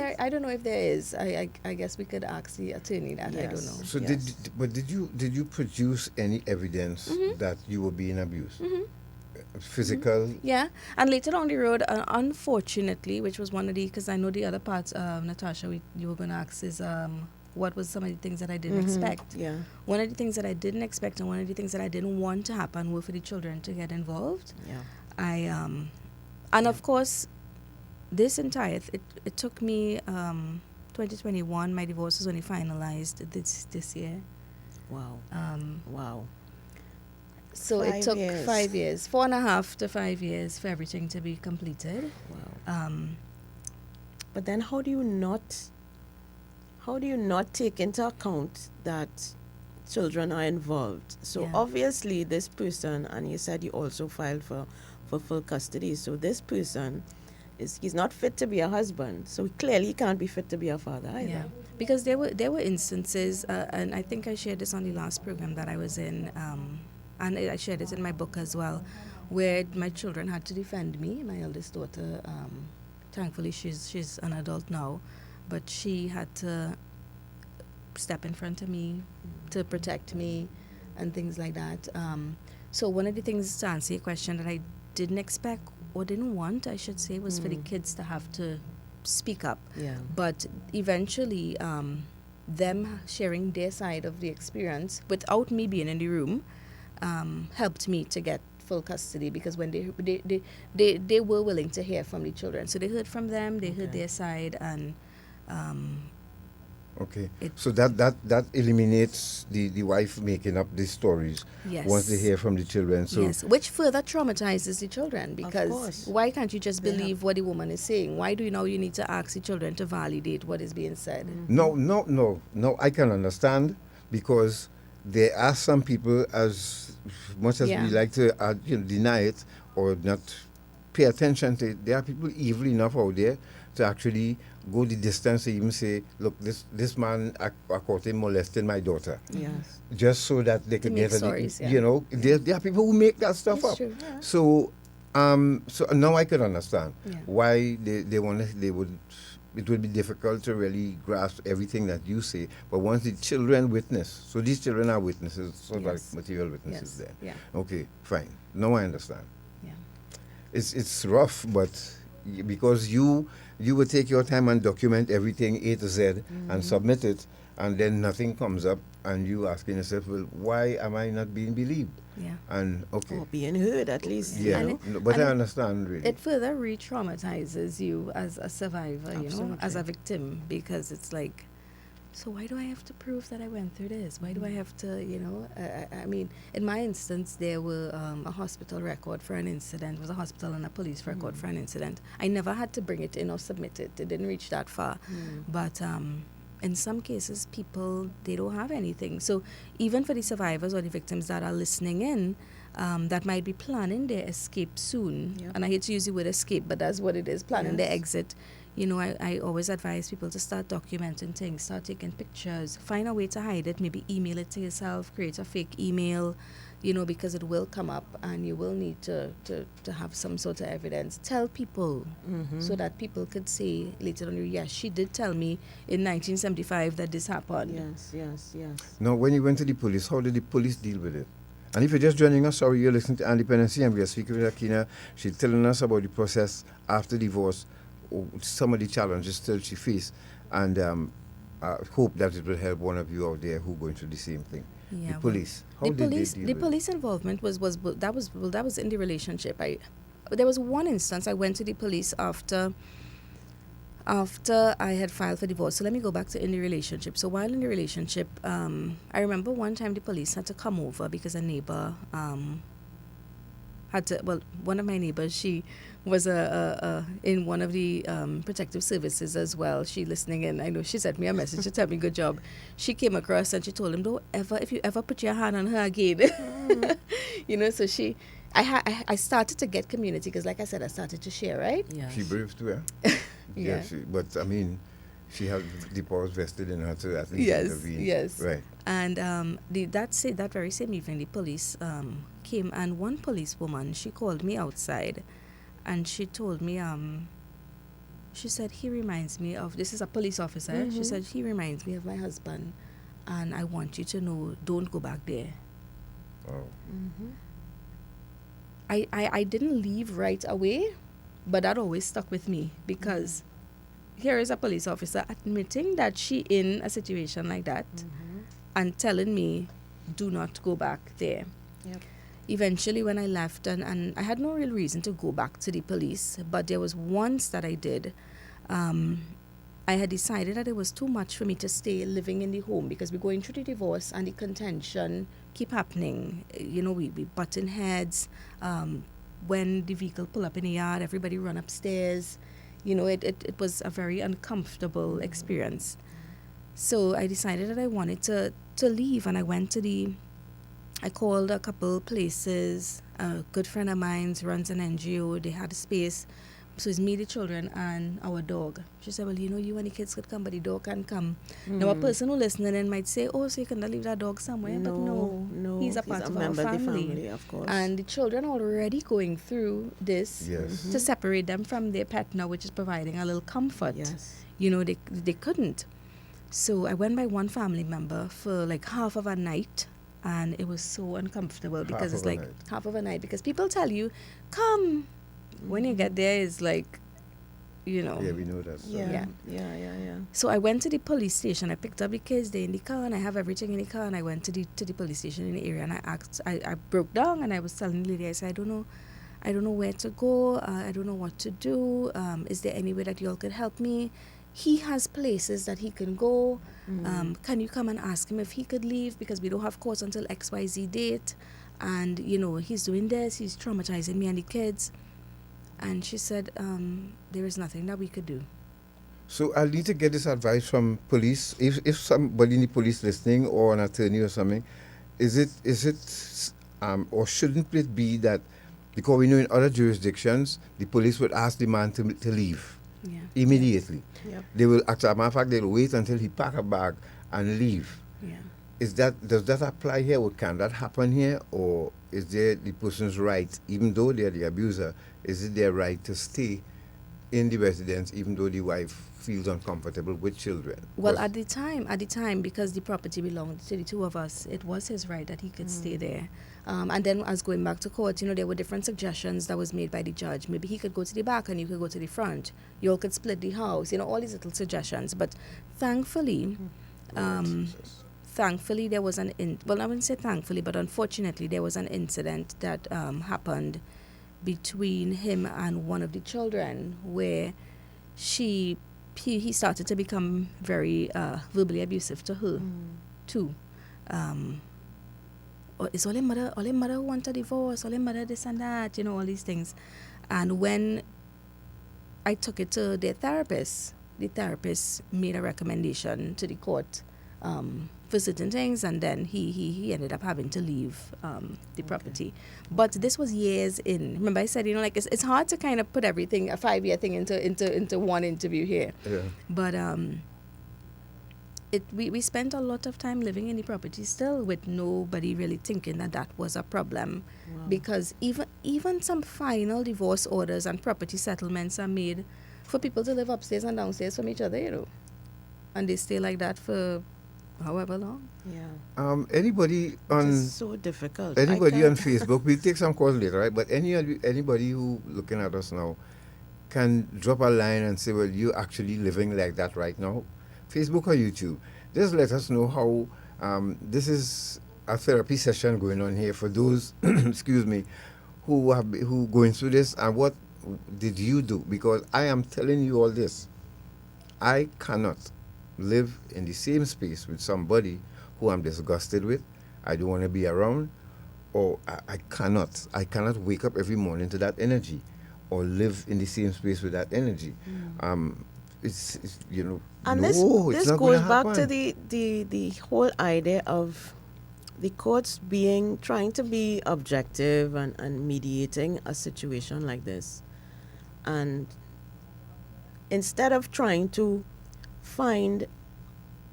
there is. I guess we could ask the attorney that. Yes. I don't know. So did you produce any evidence that you were being abused? Physical? Yeah, and later down the road, unfortunately, which was one of because I know the other parts, Natasha, you were going to ask is what was some of the things that I didn't expect. Yeah. One of the things that I didn't expect and one of the things that I didn't want to happen were for the children to get involved. Yeah. And of course, this entire, it took me, 2021, my divorce was only finalized this year. Wow. Wow. So it took 5 years, 4.5 to 5 years for everything to be completed. Wow. But then how do you not take into account that children are involved. So Yeah. obviously this person, and you said you also filed for full custody. So this person he's not fit to be a husband. So clearly he can't be fit to be a father either. Yeah, because there were instances, and I think I shared this on the last program that I was in, and I shared it in my book as well, where my children had to defend me. My eldest daughter, thankfully she's an adult now, but she had to step in front of me to protect me and things like that. So one of the things, to answer your question, that I didn't expect or didn't want, I should say, was for the kids to have to speak up. Yeah. But eventually, them sharing their side of the experience without me being in the room helped me to get full custody, because when they were willing to hear from the children. So they heard from them, they heard their side, and Okay, so that eliminates the wife making up these stories yes. once they hear from the children. So yes, which further traumatizes the children, because course. why can't you just believe what the woman is saying? Why do you know you need to ask the children to validate what is being said? no, I can understand, because there are some people, as much as we like to deny it or not pay attention to it, there are people evil enough out there to actually go the distance to even say, look, this man I caught him molesting my daughter. Yes. Just so that they could make get stories, you know, there are people who make that stuff It's up. true, yeah. So so now I can understand Yeah. why it would be difficult to really grasp everything that you say. But once the children witness, so these children are witnesses, sort of like Yes. material witnesses Yes. there. Yeah. Okay, fine. Now I understand. Yeah. It's rough, but because you would take your time and document everything A to Z and submit it, and then nothing comes up, and you asking yourself, well, why am I not being believed? Yeah. And okay, Or being heard at least. yeah, You know? no, but and I understand really. It further re-traumatizes you as a survivor, you know, as a victim, because it's like, so why do I have to prove that I went through this? Why do I have to, you know, I mean, in my instance, there were a hospital record for an incident. It was a hospital and a police record for an incident. I never had to bring it in or submit it. It didn't reach that far. But in some cases, people, they don't have anything. So even for the survivors or the victims that are listening in, that might be planning their escape soon. Yep. And I hate to use the word escape, but that's what it is, planning their Yes. exit. You know, I always advise people to start documenting things, start taking pictures, find a way to hide it, maybe email it to yourself, create a fake email, you know, because it will come up and you will need to have some sort of evidence. Tell people so that people could say later on, yes, she did tell me in 1975 that this happened. Yes. Now, when you went to the police, how did the police deal with it? And if you're just joining us, sorry, you're listening to Independency, and we are speaking with Akenna. She's telling us about the process after divorce, or some of the challenges still she faced, and I hope that it will help one of you out there who going through the same thing. Yeah, The police, how the did police, they deal the with police involvement was in the relationship. There was one instance I went to the police after I had filed for divorce. So let me go back to in the relationship. So while in the relationship, I remember one time the police had to come over because a neighbor one of my neighbors, she was in one of the protective services as well. She listening in. I know she sent me a message to tell me good job. She came across and she told him, if you ever put your hand on her again. You know, so I started to get community, because like I said, I started to share, right? Yes. She brave too, Yeah. but I mean, she had the powers vested in her to at least intervene. Yes. Right. And that very same evening, the police came, and one policewoman, she called me outside, and she told me, she said, he reminds me of, this is a police officer, she said, he reminds me of my husband, and I want you to know, don't go back there. Oh. I didn't leave right away, but that always stuck with me, because here is a police officer admitting that she in a situation like that and telling me, do not go back there. Yep. Eventually, when I left, and I had no real reason to go back to the police, but there was once that I did. I had decided that it was too much for me to stay living in the home, because we're going through the divorce and the contention keep happening. You know, we button heads. When the vehicle pull up in the yard, everybody run upstairs. You know, it was a very uncomfortable experience. So I decided that I wanted to leave, and I called a couple places. A good friend of mine runs an NGO. They had a space. So it's me, the children, and our dog. She said, well, you and the kids could come, but the dog can't come. Now, a person who listening in might say, oh, so you can leave that dog somewhere. But no, he's a part of our family. Of course. And the children are already going through this to separate them from their pet now, which is providing a little comfort. Yes. They couldn't. So I went by one family member for like half of a night, and it was so uncomfortable because it's like half of a night, because people tell you, come. When you get there, it's like, Yeah, we know that. So. Yeah. So I went to the police station. I picked up the kids. They're in the car, and I have everything in the car. And I went to the police station in the area, and I asked. I broke down, and I was telling the lady, I said, I don't know where to go. I don't know what to do. Is there any way that y'all could help me? He has places that he can go. Can you come and ask him if he could leave, because we don't have courts until XYZ date, and he's doing this. He's traumatizing me and the kids. And she said, there is nothing that we could do. So I'll need to get this advice from police. If somebody in the police listening, or an attorney or something, is it or shouldn't it be that, because we know in other jurisdictions, the police would ask the man to leave immediately. Yep. They will, as a matter of fact, they'll wait until he pack a bag and leave. Yeah. Does that apply here, or can that happen here, or is there the person's right, even though they're the abuser, is it their right to stay in the residence even though the wife feels uncomfortable with children? Well, at the time, because the property belonged to the two of us, it was his right that he could stay there. And then as going back to court, there were different suggestions that was made by the judge. Maybe he could go to the back and you could go to the front. You all could split the house, all these little suggestions. But thankfully, there was I wouldn't say thankfully, but unfortunately, there was an incident that happened between him and one of the children, where he started to become very verbally abusive to her too. It's all mother who want a divorce, all mother this and that, all these things. And when I took it to their therapist, the therapist made a recommendation to the court for certain things, and then he ended up having to leave the property. But this was years in. Remember I said, it's hard to kind of put everything, a 5-year thing into one interview here. Yeah. But we spent a lot of time living in the property still, with nobody really thinking that was a problem. Wow. Because even some final divorce orders and property settlements are made for people to live upstairs and downstairs from each other, and they stay like that for however long. Yeah. Anybody on it's so difficult. Anybody on Facebook? We'll take some calls later, right? But anybody who looking at us now can drop a line and say, well, you're actually living like that right now. Facebook or YouTube. Just let us know how this is a therapy session going on here for those excuse me, who going through this, and what did you do? Because I am telling you all this. I cannot live in the same space with somebody who I'm disgusted with, I don't want to be around, or I cannot wake up every morning to that energy, or live in the same space with that energy. It's and no, this it's not goes gonna back happen. to the whole idea of the courts trying to be objective and mediating a situation like this, and instead of trying to find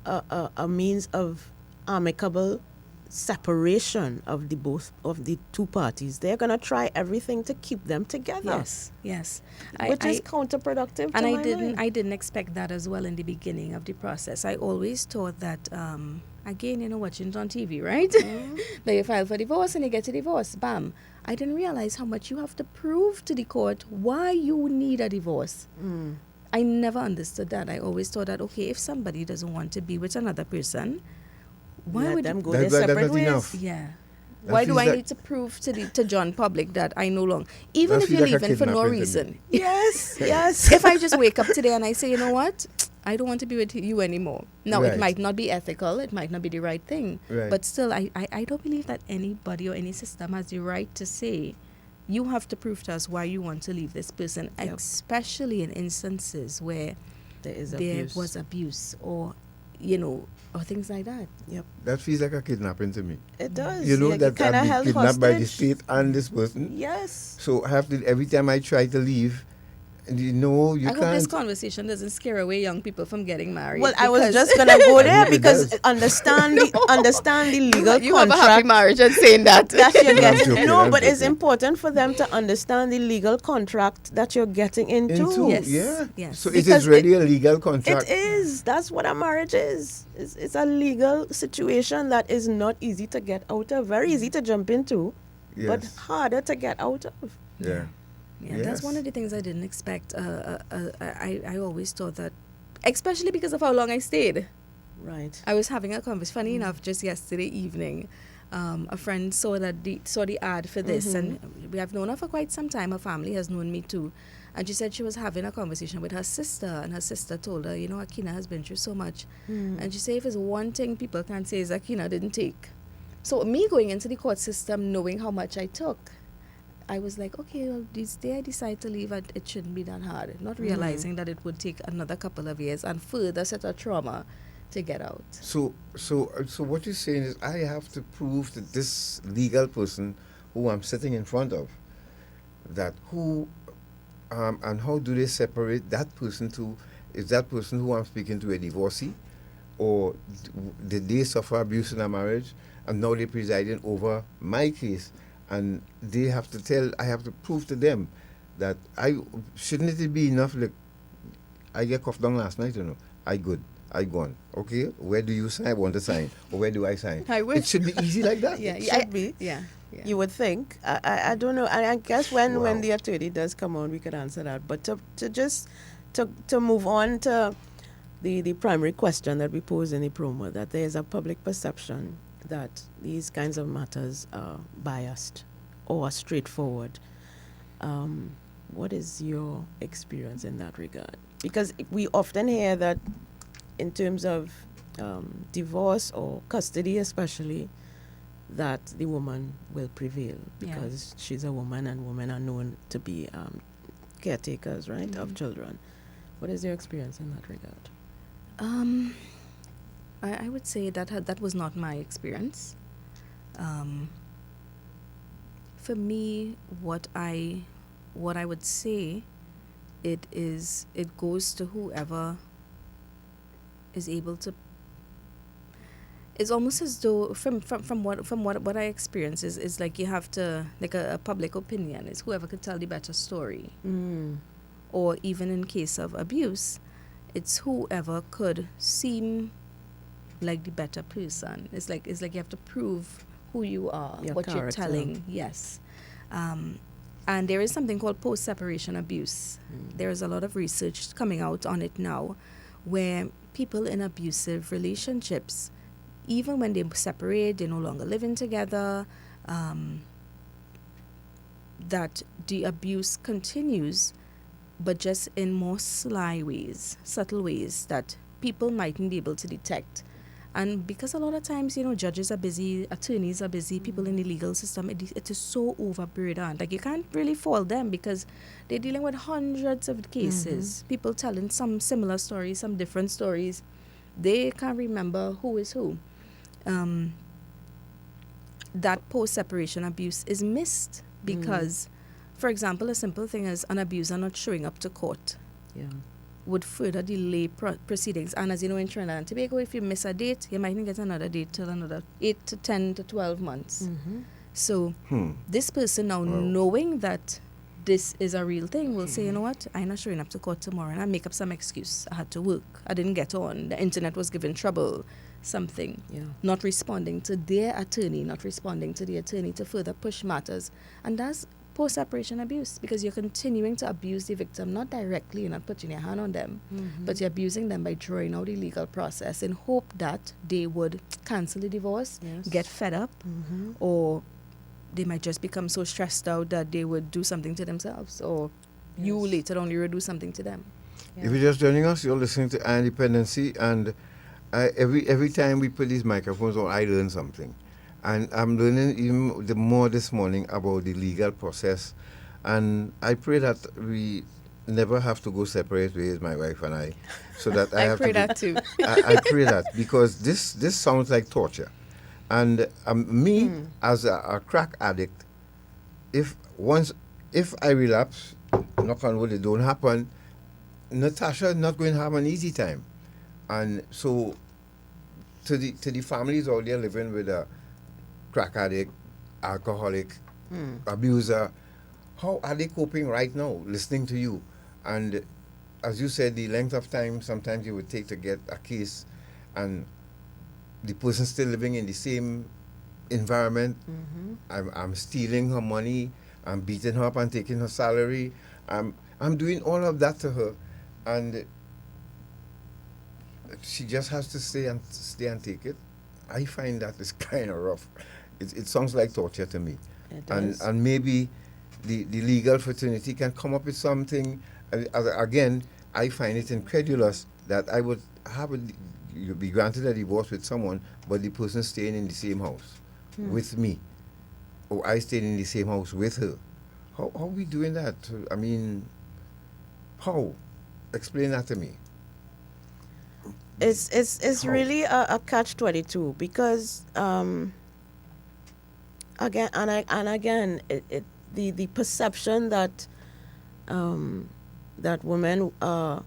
a means of amicable separation of the two parties, they're gonna try everything to keep them together. Yes. Which is counterproductive. And to I didn't expect that as well in the beginning of the process. I always thought that again, watching it on TV, right? Now you file for divorce and you get a divorce, bam. I didn't realize how much you have to prove to the court why you need a divorce. I never understood that. I always thought that, okay, if somebody doesn't want to be with another person, why Let would them you go their separate ways? Enough. Yeah. That Why do feels I like- need to prove to John public that I no longer, even That if feels you're like a leaving for no kidnapping to me. reason? Yes. If I just wake up today and I say, you know what, I don't want to be with you anymore. Now, Right. it might not be ethical, it might not be the right thing, Right. but still, I don't believe that anybody or any system has the right to say, you have to prove to us why you want to leave this person, especially in instances where There is there abuse. was abuse, or or things like that. Yep. That feels like a kidnapping to me. It does. You know, Yeah, that kinda I'm being held kidnapped by the hostage. state and this person. Yes. So I have to, every time I try to leave, you I hope this can't. conversation doesn't scare away young people from getting married. Well, I was because- just gonna go there hope it because does. understand the legal you have a happy contract marriage and saying that. that you're No, I'm getting. joking, No, I'm but it's joking. important for them to understand the legal contract that you're getting into. Yes. Yeah. Yes. So it Because is really a legal contract. It is. That's what a marriage is. It's a legal situation that is not easy to get out of. Very easy to jump into, but Yes. harder to get out of. Yeah. Yeah, that's one of the things I didn't expect. I always thought that, especially because of how long I stayed. Right. I was having a conversation. Funny enough, just yesterday evening, a friend saw the ad for this, and we have known her for quite some time. Her family has known me too, and she said she was having a conversation with her sister, and her sister told her, Akenna has been through so much, and she said if it's one thing people can say is Akenna didn't take. So me going into the court system, knowing how much I took, I was like, okay, well, this day I decide to leave, it shouldn't be that hard. Not realizing that it would take another couple of years and further set of trauma to get out. So what you're saying is I have to prove to this legal person who I'm sitting in front of that who and how do they separate that person to, is that person who I'm speaking to a divorcee, or did they suffer abuse in a marriage and now they're presiding over my case, and they have to I have to prove to them that shouldn't it be enough, like I get cuffed down last night, I gone. Okay, where do you sign? I want to sign. Or where do I sign? I wish. It should be easy like that. It should be. Yeah. You would think. I don't know. I guess when Wow. the attorney does come on, we could answer that. But to move on to the primary question that we posed in the promo, that there is a public perception that these kinds of matters are biased or straightforward. What is your experience in that regard? Because we often hear that in terms of divorce or custody especially, that the woman will prevail because she's a woman and women are known to be caretakers, right, of children. What is your experience in that regard? I would say that was not my experience. For me, what I would say, it goes to whoever is able to. It's almost as though from what I experience is like you have to, like a public opinion is whoever could tell the better story. Or even in case of abuse, it's whoever could seem like the better person. It's like you have to prove who you are, Your what character. you're telling. Yes. And there is something called post-separation abuse. There is a lot of research coming out on it now, where people in abusive relationships, even when they separate, they're no longer living together, that the abuse continues, but just in more sly ways, subtle ways that people mightn't be able to detect. And because a lot of times, judges are busy, attorneys are busy, people in the legal system, it is so overburdened. Like, you can't really fault them because they're dealing with hundreds of cases, people telling some similar stories, some different stories. They can't remember who is who. That post-separation abuse is missed because, for example, a simple thing as an abuser not showing up to court would further delay proceedings. And as you know, in Trinidad and Tobago, if you miss a date, you mightn't get another date till another 8 to 10 to 12 months. So this person now knowing that this is a real thing will say, you know what, I'm not showing up to court tomorrow, and I make up some excuse. I had to work. I didn't get on. The internet was giving trouble. Something. Not responding to their attorney, not responding to the attorney to further push matters. And that's post-separation abuse, because you're continuing to abuse the victim, not directly, you're not putting your hand on them, but you're abusing them by drawing out the legal process in hope that they would cancel the divorce, get fed up, or they might just become so stressed out that they would do something to themselves, or you later on, you would do something to them. If you're just joining us, you're listening to Our Independency, and every time we put these microphones on, I learn something. And I'm learning even more this morning about the legal process. And I pray that never have to go separate ways, my wife and I, so that I have pray to. that too. I pray that because this sounds like torture, and me as a crack addict, if I relapse, knock on wood, it don't happen. Natasha is not going to have an easy time, and so to the families out there living with a crack addict, alcoholic, abuser, how are they coping right now? Listening to you, and as you said, the length of time sometimes you would take to get a case, and the person still living in the same environment. I'm stealing her money. I'm beating her up and taking her salary. I'm doing all of that to her, and she just has to stay and take it. I find that is kind of rough. It sounds like torture to me. And maybe the legal fraternity can come up with something. Again, I find it incredulous that I would be granted a divorce with someone, but the person staying in the same house with me, or I staying in the same house with her. How are we doing that? I mean, how? Explain that to me. It's How? really a catch-22 because again, the perception that that women are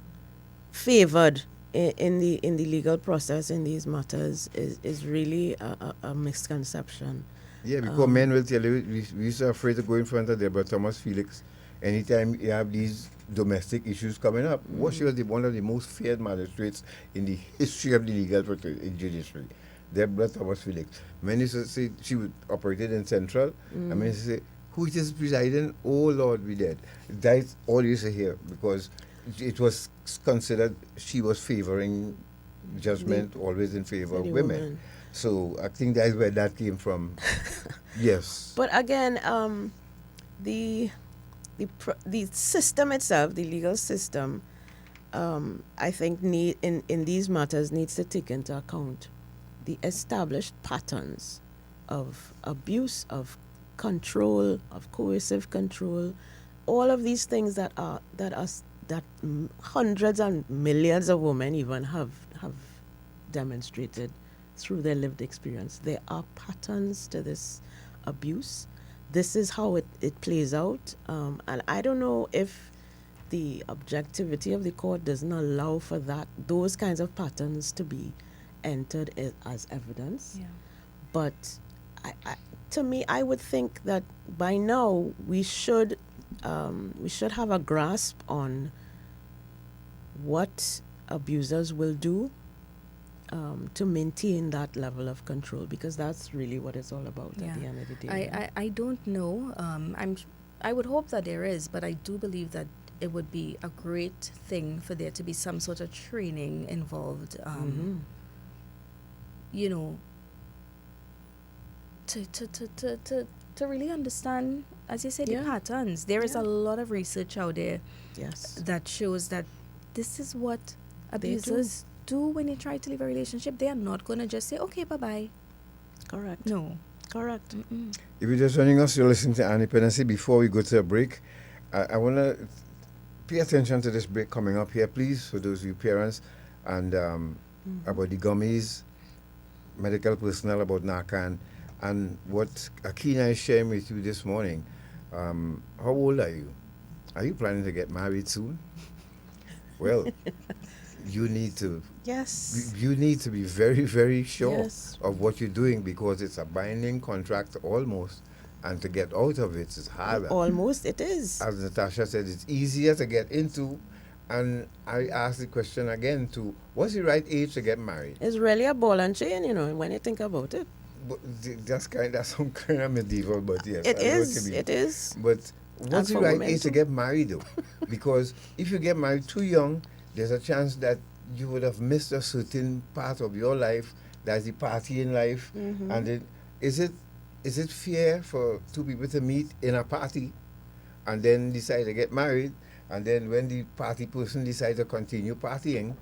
favored in the legal process in these matters is really a misconception. Yeah, because men will tell you, we used to afraid to go in front of Deborah Thomas Felix anytime you have these domestic issues coming up. She was one of the most feared magistrates in the history of the legal judiciary. Deborah Thomas Felix. Men used to say she would operated in Central. And men used to say, who it is presiding? Oh Lord, we dead. That's all you used to hear because it was considered she was favoring judgment always in favor of women. So I think that's where that came from. Yes. But again, the system itself, the legal system, I think in these matters needs to take into account the established patterns of abuse, of control, of coercive control, all of these things that hundreds and millions of women even have demonstrated through their lived experience. There are patterns to this abuse. This is how it plays out. And I don't know if the objectivity of the court doesn't allow for those kinds of patterns to be entered as evidence. Yeah. But to me, I would think that by now we should have a grasp on what abusers will do to maintain that level of control, because that's really what it's all about at the end of the day. I don't know. I would hope that there is, but I do believe that it would be a great thing for there to be some sort of training involved. You know, to really understand, as you said, the patterns. There is a lot of research out there that shows that this is what abusers do when they try to leave a relationship. They are not going to just say, okay, bye-bye. Correct. No. Correct. If you're just joining us, you're listening to Independence. Before we go to a break, I want to pay attention to this break coming up here, please, for those of you parents, and about the gummies, medical personnel, about Narcan, and what Akenna is sharing with you this morning. How old are you? Are you planning to get married soon? Well, you need to. Yes. You need to be very, very sure of what you're doing, because it's a binding contract almost, and to get out of it is harder. Almost, it is. As Natasha said, it's easier to get into, and I asked the question again to, what's the right age to get married? It's really a ball and chain, when you think about it. But that's some kind of medieval, but yes. It is. It is. But what's the right age to get married, though? Because if you get married too young, there's a chance that you would have missed a certain part of your life. That's the party in life. And then, is it fair for two people to meet in a party and then decide to get married, and then when the party person decides to continue partying,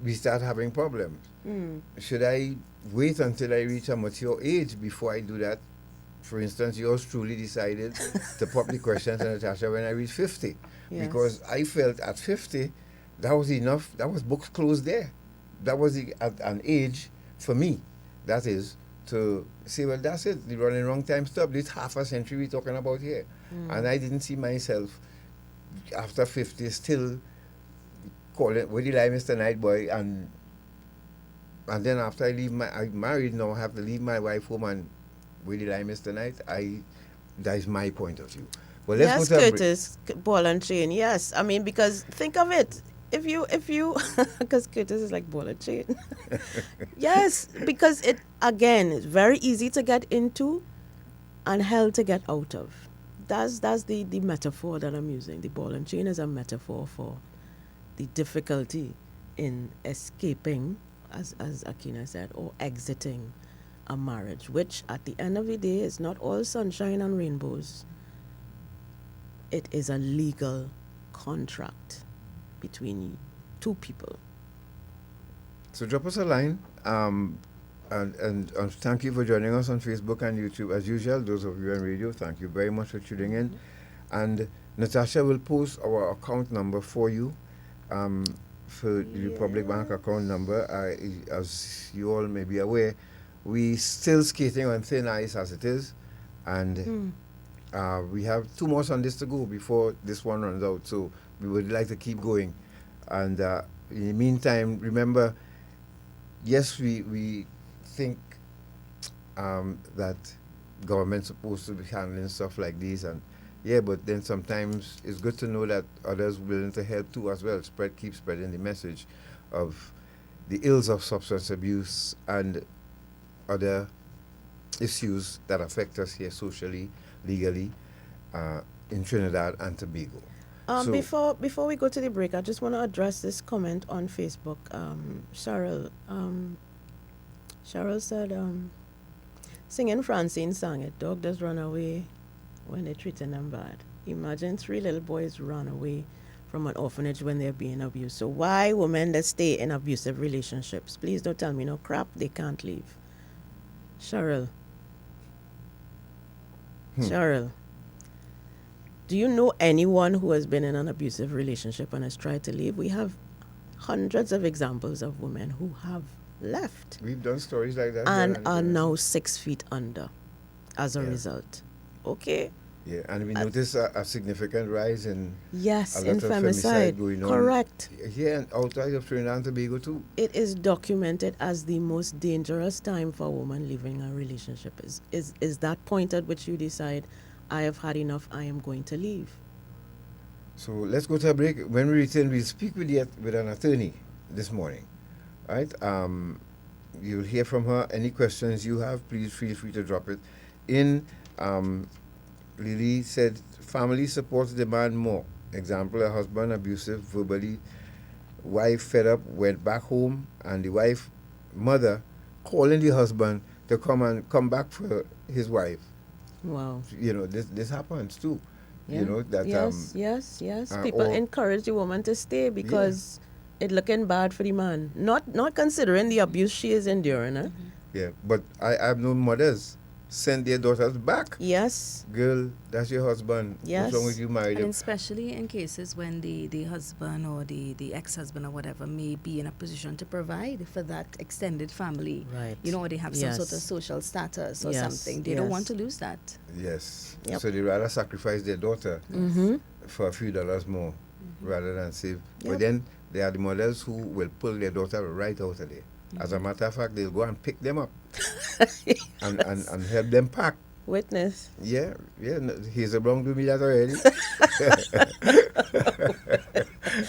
we start having problems? Should I wait until I reach a mature age before I do that? for instance, yours truly decided to pop the question to Natasha when I reached 50. Yes. Because I felt at 50, that was enough. That was books closed there. That was at an age for me, that is, to say, well, that's it. The running wrong time stop. This half a century we're talking about here. And I didn't see myself, after 50, still calling, would you lie, Mr. Night Boy? And then after I'm married now, I have to leave my wife home and would you lie, Mr. Night? That is my point of view. Well, let's Yes, Curtis, ball and chain. Yes, I mean, because think of it. If you, because Curtis is like ball and chain. Yes, because it, again, it's very easy to get into and hell to get out of. That's the metaphor that I'm using. The ball and chain is a metaphor for the difficulty in escaping, as Akenna said, or exiting a marriage, which at the end of the day is not all sunshine and rainbows. It is a legal contract between two people. So drop us a line, and thank you for joining us on Facebook and YouTube. As usual, those of you on radio, thank you very much for tuning in. And Natasha will post our account number for you, for the Republic Bank account number. As you all may be aware, we still skating on thin ice as it is, and we have 2 more Sundays to go before this one runs out. So we would like to keep going. And in the meantime, remember, yes, we think that government's supposed to be handling stuff like this, and yeah, but then sometimes it's good to know that others willing to help too as well. Keep spreading the message of the ills of substance abuse and other issues that affect us here socially, legally, in Trinidad and Tobago. Before we go to the break, I just want to address this comment on Facebook. Cheryl said, singing Francine sang it, dog does run away when they're treating them bad. Imagine 3 little boys run away from an orphanage when they're being abused. So why women that stay in abusive relationships? Please don't tell me no crap, they can't leave. Cheryl, do you know anyone who has been in an abusive relationship and has tried to leave? We have hundreds of examples of women who have left. We've done stories like that. And are now 6 feet under as a result. Okay? Yeah, and we notice a significant rise in a lot in of femicide going on. Correct. Here and outside of Trinidad and Tobago too. It is documented as the most dangerous time for a woman leaving a relationship. Is that point at which you decide, I have had enough, I am going to leave? So let's go to a break. When we return, we'll speak with an attorney this morning. All right? You'll hear from her. Any questions you have, please feel free to drop it in. Lily said, family supports demand more. Example, a husband abusive verbally, wife fed up, went back home, and the mother calling the husband to come back for his wife. Wow. You know, this happens too. Yeah. You know, that yes. People encourage the woman to stay because it looking bad for the man. Not considering the abuse she is enduring. Mm-hmm. Yeah, but I have known mothers send their daughters back. Yes. Girl, that's your husband. Yes. What's wrong with you married him? And especially in cases when the husband or the ex-husband or whatever may be in a position to provide for that extended family. Right. You know, or they have some sort of social status or something. They don't want to lose that. Yes. Yep. So they rather sacrifice their daughter for a few dollars more rather than save. Yep. But then there are the mothers who will pull their daughter right out of there. As a matter of fact, they'll go and pick them up and help them pack. Witness. Yeah. He's wrong to me that already.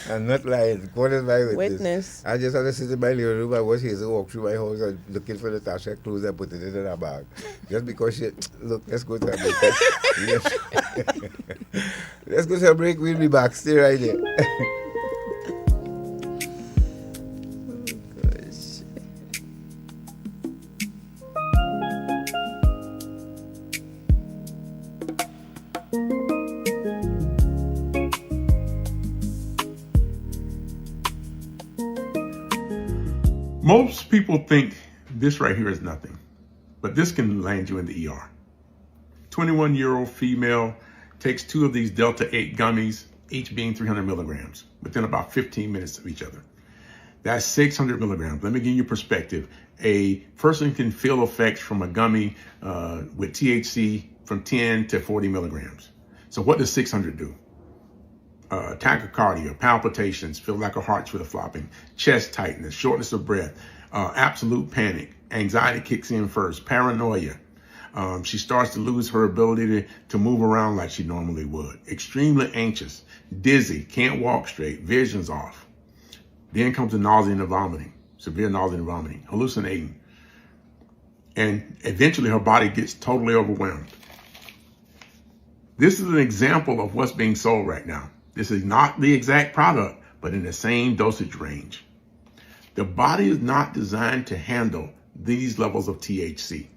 I'm not lying. What is my witness? I just had to sit in my living room and watch Hazel walk through my house and looking for Natasha clothes and putting it in her bag. Just because she... Look, let's go to a break. Let's go to a break. We'll be back. Stay right there. Most people think this right here is nothing, but this can land you in the ER. 21-year-old female takes 2 of these Delta 8 gummies, each being 300 milligrams, within about 15 minutes of each other. That's 600 milligrams. Let me give you perspective. A person can feel effects from a gummy with THC from 10 to 40 milligrams. So what does 600 do? Tachycardia, palpitations, feel like her heart's flip-flopping, chest tightness, shortness of breath, absolute panic, anxiety kicks in first, paranoia. She starts to lose her ability to move around like she normally would. Extremely anxious, dizzy, can't walk straight, vision's off. Then comes the nausea and the vomiting, severe nausea and vomiting, hallucinating. And eventually her body gets totally overwhelmed. This is an example of what's being sold right now. This is not the exact product, but in the same dosage range. The body is not designed to handle these levels of THC,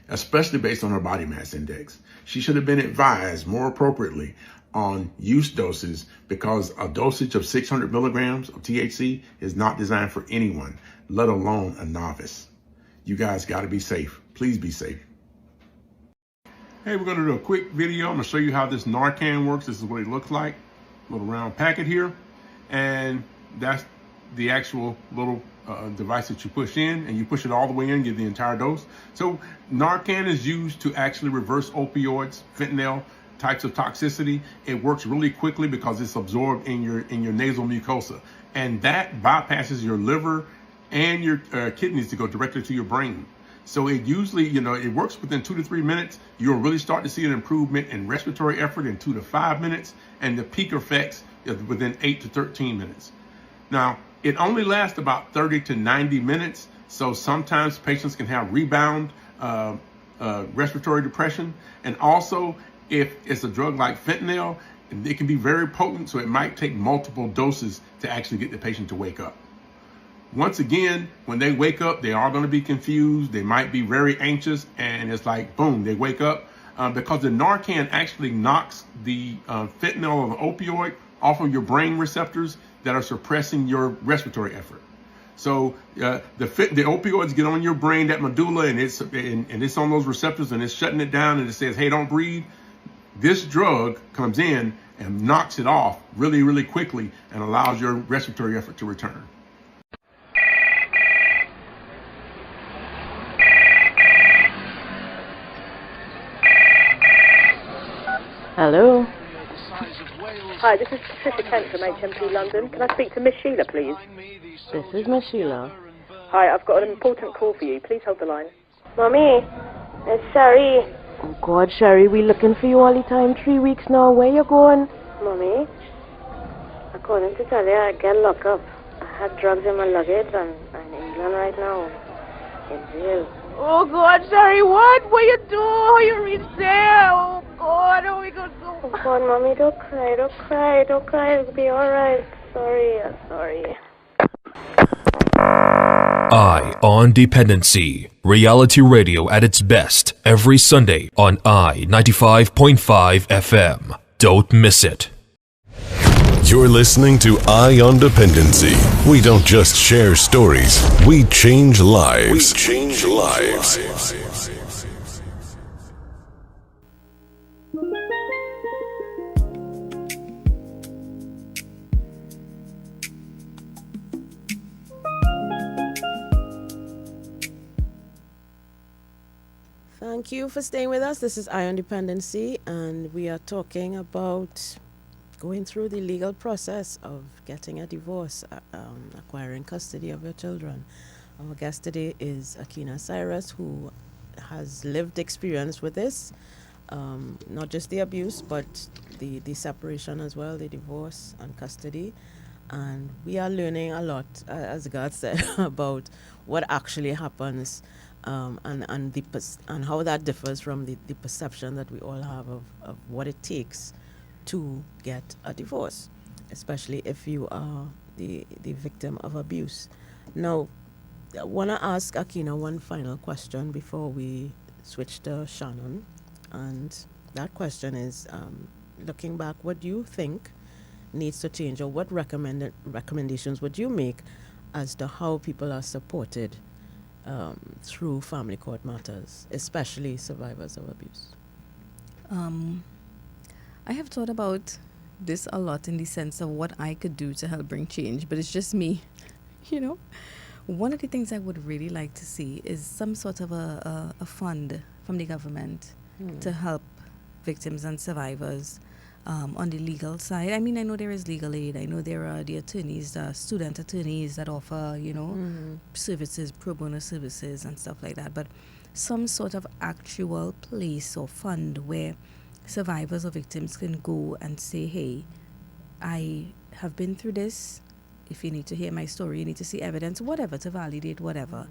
especially based on her body mass index. She should have been advised more appropriately on use doses, because a dosage of 600 milligrams of THC is not designed for anyone, let alone a novice. You guys got to be safe. Please be safe. Hey, we're going to do a quick video. I'm going to show you how this Narcan works. This is what it looks like. Little round packet here. And that's the actual little device that you push in, and you push it all the way in, get the entire dose. So Narcan is used to actually reverse opioids, fentanyl, types of toxicity. It works really quickly because it's absorbed in your nasal mucosa, and that bypasses your liver and your kidneys to go directly to your brain. So it usually, it works within 2 to 3 minutes. You'll really start to see an improvement in respiratory effort in 2 to 5 minutes, and the peak effects within 8 to 13 minutes. Now, it only lasts about 30 to 90 minutes. So sometimes patients can have rebound respiratory depression, and also if it's a drug like fentanyl, it can be very potent, so it might take multiple doses to actually get the patient to wake up. Once again, when they wake up, they are going to be confused. They might be very anxious, and it's like, boom, they wake up because the Narcan actually knocks the fentanyl or the opioid off of your brain receptors that are suppressing your respiratory effort. So the opioids get on your brain, that medulla, and it's on those receptors, and it's shutting it down, and it says, hey, don't breathe. This drug comes in and knocks it off really, really quickly and allows your respiratory effort to return. Hello. Hi, this is Patricia Kent from HMP London. Can I speak to Miss Sheila, please? This is Miss Sheila. Hi, I've got an important call for you. Please hold the line. Mommy, it's Sherry. Oh God, Sherry, we looking for you all the time. 3 weeks now. Where you going? Mommy, according to tell you, I get locked up. I had drugs in my luggage and I'm in England right now. In jail. Oh God, Sherry, what? What you do? How you reach there? Oh God, how we gonna do? Oh God, Mommy, don't cry, don't cry, don't cry. It'll be alright. Sorry, I'm sorry. Eye on Dependency. Reality radio at its best every Sunday on I-95.5 FM. Don't miss it. You're listening to Eye on Dependency. We don't just share stories, we change lives. We change lives. Thank you for staying with us. This is Eye on Dependency, and we are talking about going through the legal process of getting a divorce, acquiring custody of your children. Our guest today is Akenna Cyrus, who has lived experience with this, not just the abuse, but the separation as well, the divorce and custody. And we are learning a lot, as God said, about what actually happens and how that differs from the perception that we all have of what it takes to get a divorce, especially if you are the victim of abuse. Now, I want to ask Akenna one final question before we switch to Shannon. And that question is, looking back, what do you think needs to change, or what recommendations would you make as to how people are supported through family court matters, especially survivors of abuse? I have thought about this a lot in the sense of what I could do to help bring change, but it's just me, you know. One of the things I would really like to see is some sort of a fund from the government to help victims and survivors on the legal side. I mean, I know there is legal aid. I know there are the attorneys, the student attorneys that offer, you know, services, pro bono services and stuff like that. But some sort of actual place or fund where survivors or victims can go and say, hey, I have been through this. If you need to hear my story, you need to see evidence, whatever, to validate whatever.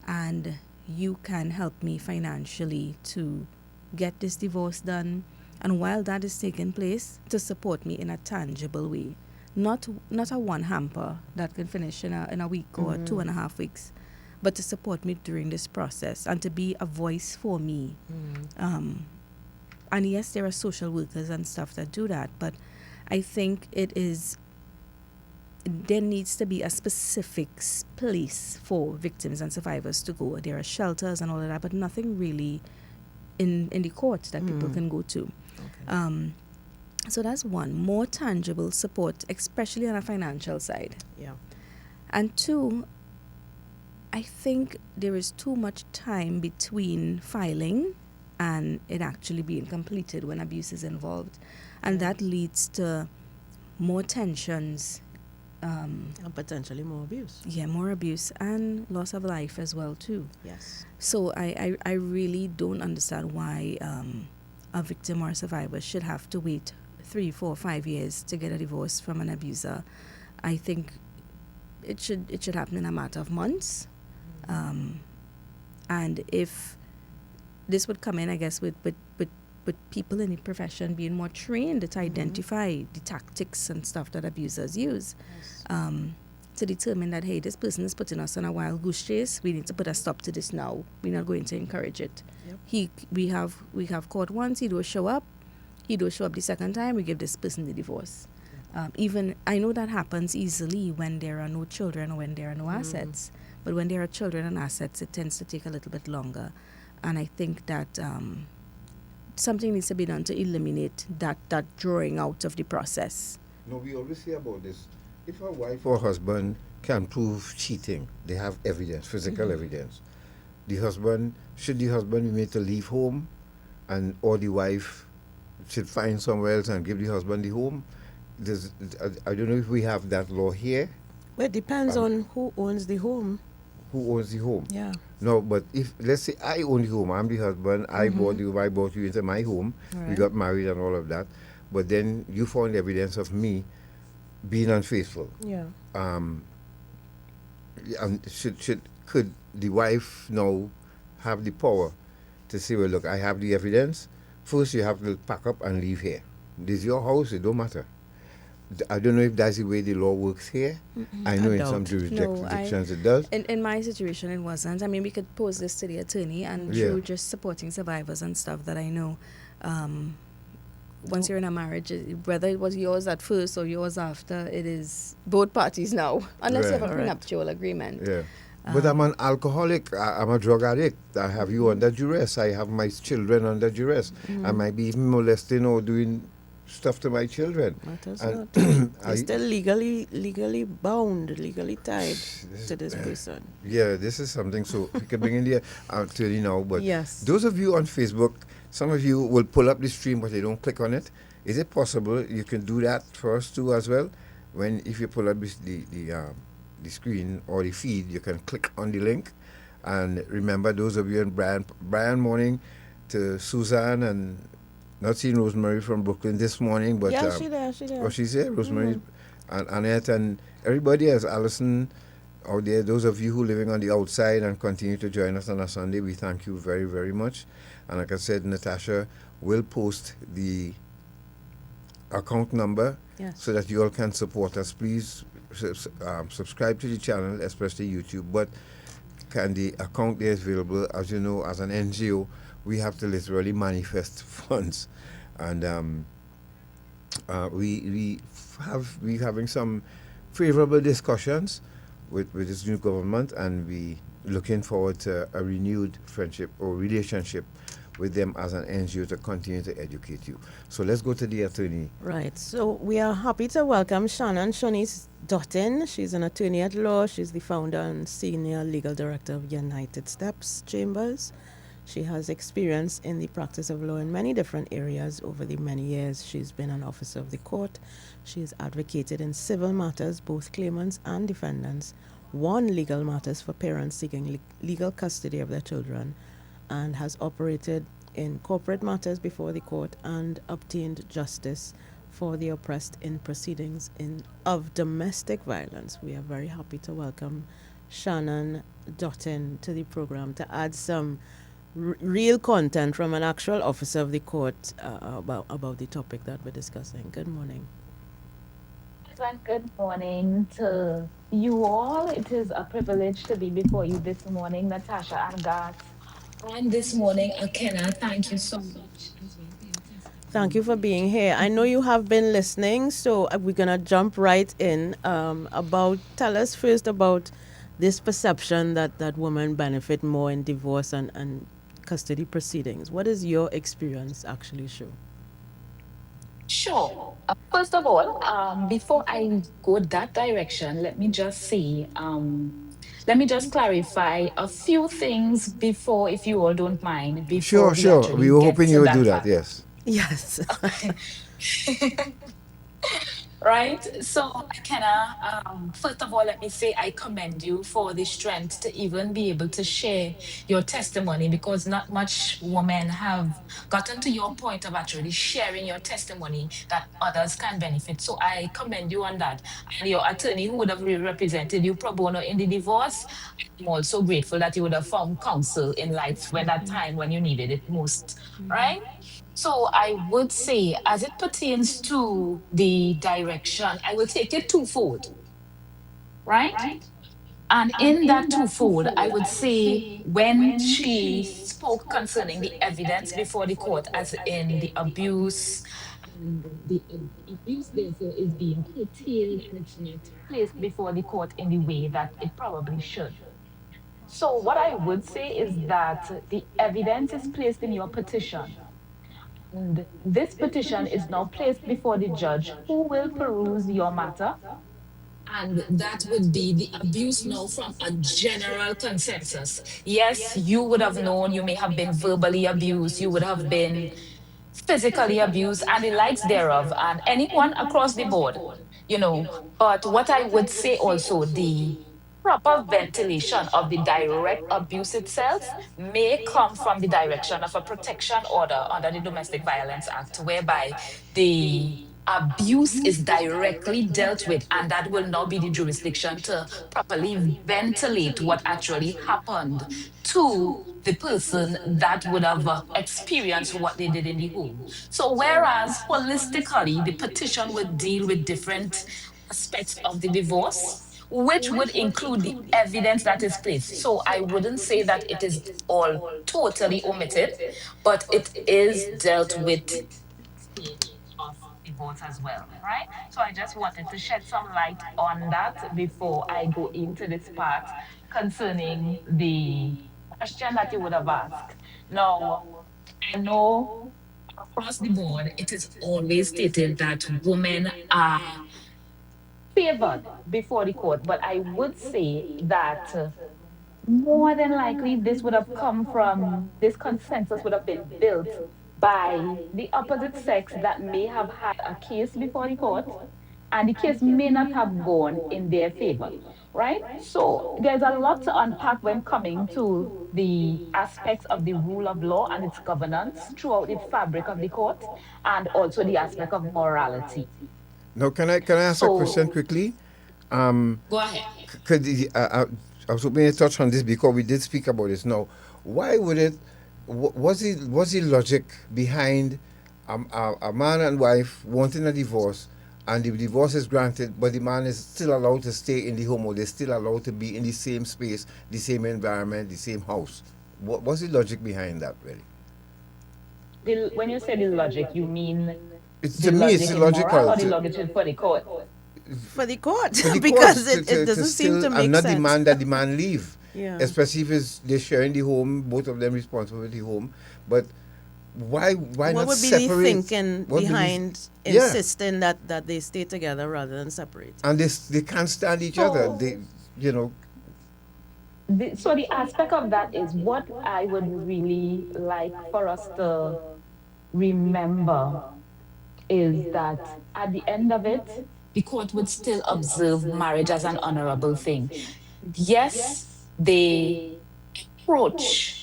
And you can help me financially to get this divorce done. And while that is taking place, to support me in a tangible way. Not a one hamper that can finish in a week or 2.5 weeks, but to support me during this process and to be a voice for me. And yes, there are social workers and stuff that do that, but I think there needs to be a specific place for victims and survivors to go. There are shelters and all of that, but nothing really in the courts that people can go to. Okay. So that's one, more tangible support, especially on a financial side. Yeah. And two, I think there is too much time between filing and it actually being completed when abuse is involved. And that leads to more tensions. And potentially more abuse. Yeah, more abuse and loss of life as well too. Yes. So I really don't understand why a victim or a survivor should have to wait 3, 4, 5 years to get a divorce from an abuser. I think it should happen in a matter of months. And if this would come in, I guess, with people in the profession being more trained to identify the tactics and stuff that abusers use, to determine that, hey, this person is putting us on a wild goose chase. We need to put a stop to this now. We're not going to encourage it. Yep. We have caught once. He don't show up. He don't show up the second time. We give this person the divorce. Even I know that happens easily when there are no children or when there are no assets. But when there are children and assets, it tends to take a little bit longer. And I think that something needs to be done to eliminate that drawing out of the process. No, we always say about this. If a wife or husband can prove cheating, they have evidence, physical evidence. Should the husband be made to leave home, or the wife should find somewhere else and give the husband the home? I don't know if we have that law here. Well, it depends on who owns the home. Who owns the home? Yeah. No, but if, let's say I own the home, I'm the husband, I brought you into my home, we got married and all of that, but then you found evidence of me being unfaithful. Yeah. And could the wife now have the power to say, well, look, I have the evidence. First, you have to pack up and leave here. This is your house, it don't matter. I don't know if that's the way the law works here. I know in some jurisdictions it does. In my situation, it wasn't. I mean, we could pose this to the attorney, and through just supporting survivors and stuff that I know, once you're in a marriage, whether it was yours at first or yours after, it is both parties now, unless you have a prenuptial agreement. Yeah. But I'm an alcoholic, I'm a drug addict. I have you under duress. I have my children under duress. I might be even molesting or doing stuff to my children. Matters not. They're still legally bound, legally tied to this person. Yeah, this is something. So we can bring in the attorney now. But those of you on Facebook, some of you will pull up the stream, but they don't click on it. Is it possible you can do that for us too as well? If you pull up the screen or the feed, you can click on the link. And remember, those of you in Brian morning, to Suzanne and not seeing Rosemary from Brooklyn this morning, but she's there. Oh, she's here, Rosemary and Annette and everybody else, Allison out there, those of you who are living on the outside and continue to join us on a Sunday, we thank you very, very much. And like I said, Natasha will post the account number so that you all can support us. Please subscribe to the channel, especially YouTube, but the account there is available. As you know, as an NGO, we have to literally manifest funds, and we having some favorable discussions with this new government, and we looking forward to a renewed friendship or relationship with them as an NGO to continue to educate you. So let's go to the attorney. Right. So we are happy to welcome Shannon Dottin. She's an attorney at law. She's the founder and senior legal director of United Steps Chambers. She has experience in the practice of law in many different areas over the many years. She's been an officer of the court. She has advocated in civil matters, both claimants and defendants, won legal matters for parents seeking legal custody of their children, and has operated in corporate matters before the court and obtained justice for the oppressed in proceedings of domestic violence. We are very happy to welcome Shannon Dottin to the program to add some real content from an actual officer of the court about the topic that we're discussing. Good morning. Good morning to you all. It is a privilege to be before you this morning, Natasha and Gas. And this morning, Akenna, thank you so much. Thank you for being here. I know you have been listening, so we're going to jump right in. Tell us first about this perception that women benefit more in divorce and custody proceedings. What does your experience actually show? Sure. First of all, before I go that direction, let me just say, let me just clarify a few things before, if you all don't mind, before we Sure. actually We were get hoping to you would that do that, part. yes. Yes. Right? So, Akenna, first of all, let me say I commend you for the strength to even be able to share your testimony, because not much women have gotten to your point of actually sharing your testimony that others can benefit. So I commend you on that. And your attorney who would have represented you pro bono in the divorce, I'm also grateful that you would have found counsel in life when that time when you needed it most, right? So I would say, as it pertains to the direction, I will take it twofold, right? And in that twofold, I would say when she spoke concerning the evidence before the court, as in the abuse, and the abuse therefore is being curtailed and it's not placed before the court in the way that it probably should. So what I would say is that the evidence is placed in your petition. And this petition is now placed before the judge who will peruse your matter. And that would be the abuse now from a general consensus. Yes, you would have known, you may have been verbally abused, you would have been physically abused, and the likes thereof, and anyone across the board, you know. But what I would say also, the proper ventilation of the direct abuse itself may come from the direction of a protection order under the Domestic Violence Act, whereby the abuse is directly dealt with, and that will now be the jurisdiction to properly ventilate what actually happened to the person that would have experienced what they did in the home. So whereas holistically, the petition would deal with different aspects of the divorce, which would include the evidence that is placed. So I wouldn't say that it is all totally omitted, but it is dealt with of divorce as well, right? So I just wanted to shed some light on that before I go into this part concerning the question that you would have asked. Now, I know across the board, it is always stated that women are favored before the court, but I would say that more than likely this would have come from, this consensus would have been built by the opposite sex that may have had a case before the court, and the case may not have gone in their favor, right? So there's a lot to unpack when coming to the aspects of the rule of law and its governance throughout the fabric of the court, and also the aspect of morality. Now, can I ask a question quickly? Go ahead. I was hoping to touch on this because we did speak about this. Now, why would it? Was the logic behind a man and wife wanting a divorce, and the divorce is granted, but the man is still allowed to stay in the home, or they're still allowed to be in the same space, the same environment, the same house? What was the logic behind that, really? When you say the logic, you mean To me, it's illogical. Or the logic for the court? For the court, For the because court it doesn't seem to make and not sense. demand that the man leave. Yeah. Especially if they're sharing the home, both of them responsible for the home. But why What not would be the separate? thinking What would be- behind Yeah. insisting that they stay together rather than separate? And they can't stand each other. So, They, you know, so the aspect of that is what I would really like for us to remember is that at the end of it, the court would still observe marriage as an honorable thing. Yes, they approach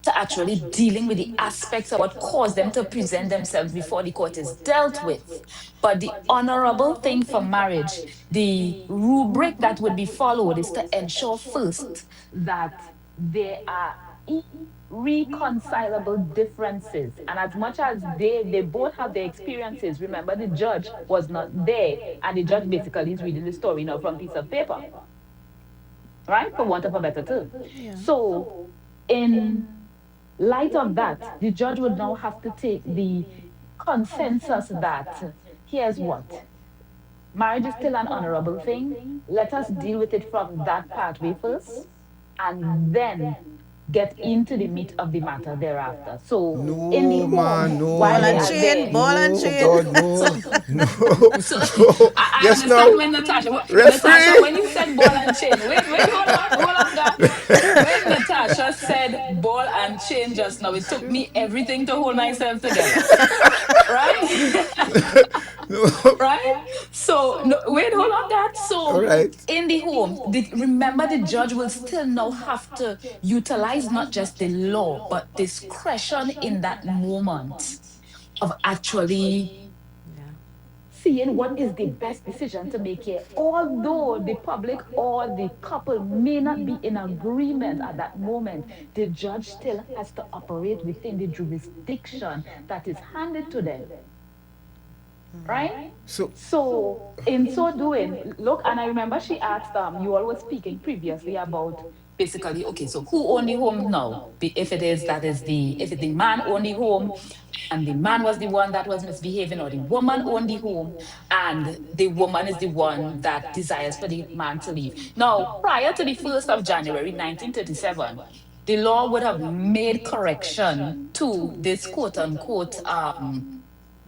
to actually dealing with the aspects of what caused them to present themselves before the court is dealt with. But the honorable thing for marriage, the rubric that would be followed is to ensure first that there are irreconcilable differences. And as much as they both have their experiences, remember the judge was not there, and the judge basically is reading the story now from a piece of paper, right? For want of a better term. So, in light of that, the judge would now have to take the consensus that here's what marriage is still an honorable thing. Let us deal with it from that pathway first, and then get into the meat of the matter thereafter. So, in the no, home, man, no, while Ball they and are chain, there, ball and no, chain. God, no, no, so no. I Yes, understand no. when Natasha, Referee. when you said ball and chain, wait, hold on, God. When Natasha said ball and chain just now, it took me everything to hold myself together, right? Right? So, no, wait, hold on, God. All So, right. in the home, remember the judge will still now have to utilize not just the law, but discretion in that moment of actually seeing what is the best decision to make here. Although the public or the couple may not be in agreement at that moment, the judge still has to operate within the jurisdiction that is handed to them. Right? So, So, in so doing, look, and I remember she asked, you all were speaking previously about basically, okay, so who owned the home now? If it is, if it's the man owned the home, and the man was the one that was misbehaving, or the woman owned the home, and the woman is the one that desires for the man to leave. Now, prior to the 1st of January 1937, the law would have made correction to this quote unquote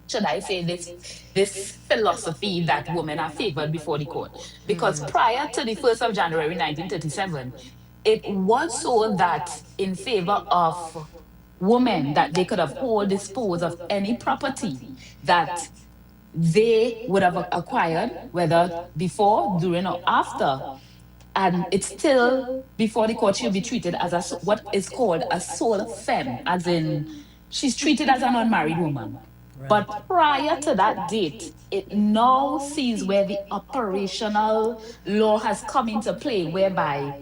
should I say this philosophy that women are favored before the court. Because prior to the 1st of January 1937, it was so that in favor of women that they could have hold dispose of any property that they would have acquired, whether before, during, or after. And it's still before the court, she'll be treated as what is called a sole femme, as in she's treated as an unmarried woman. But prior to that date, it now sees where the operational law has come into play, whereby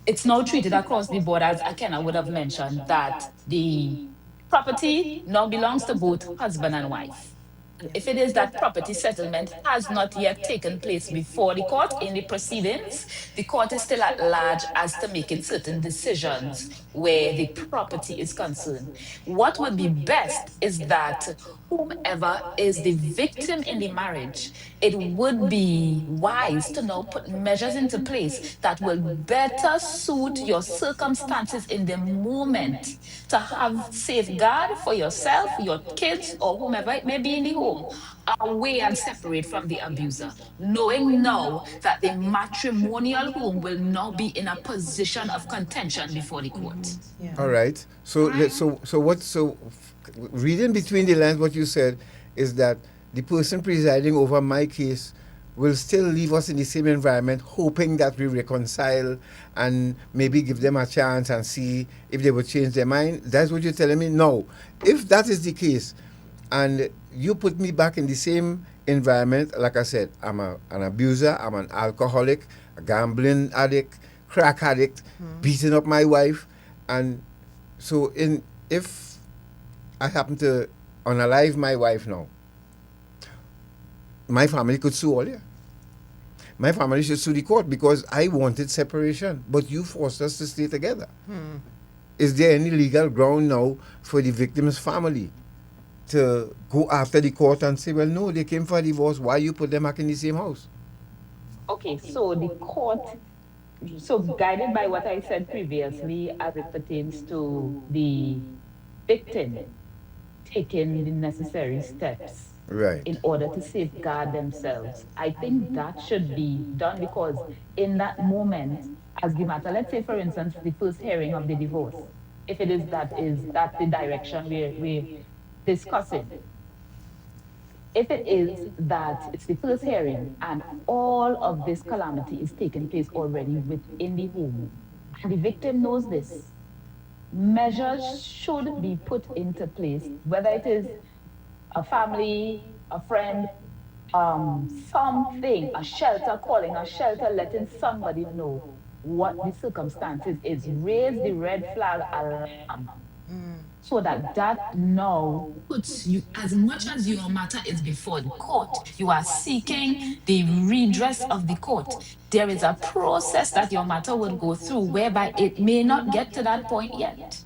it's now treated across the board, as Akenna would have mentioned, that the property now belongs to both husband and wife. If it is that property settlement has not yet taken place before the court in the proceedings, the court is still at large as to making certain decisions where the property is concerned. What would be best is that whomever is the victim in the marriage, it would be wise to now put measures into place that will better suit your circumstances in the moment, to have safeguard for yourself, your kids, or whomever it may be in the home, away and separate from the abuser, knowing now that the matrimonial home will now be in a position of contention before the court. all right. So, reading between the lines, what you said is that the person presiding over my case will still leave us in the same environment, hoping that we reconcile and maybe give them a chance and see if they will change their mind. That's what you're telling me? No. If that is the case, and you put me back in the same environment, like I said, I'm an abuser, I'm an alcoholic, a gambling addict, crack addict, beating up my wife, and so if I happen to unalive my wife now, my family could sue all you. My family should sue the court because I wanted separation, but you forced us to stay together. Is there any legal ground now for the victim's family to go after the court and say, well, no, they came for a divorce, why you put them back in the same house? Okay, so the court, so guided by what I said previously as it pertains to the victim, taken the necessary steps Right. in order to safeguard themselves. I think that should be done because in that moment, as the matter, let's say for instance, the first hearing of the divorce, if it is that the direction we're discussing. If it is that it's the first hearing and all of this calamity is taking place already within the home, and the victim knows this, measures should be put into place, whether it is a family, a friend, something, a shelter, calling a shelter, letting somebody know what the circumstances is, raise the red flag alarm so that now puts you, as much as your matter is before the court, you are seeking the redress of the court. There is a process that your matter will go through whereby it may not get to that point yet.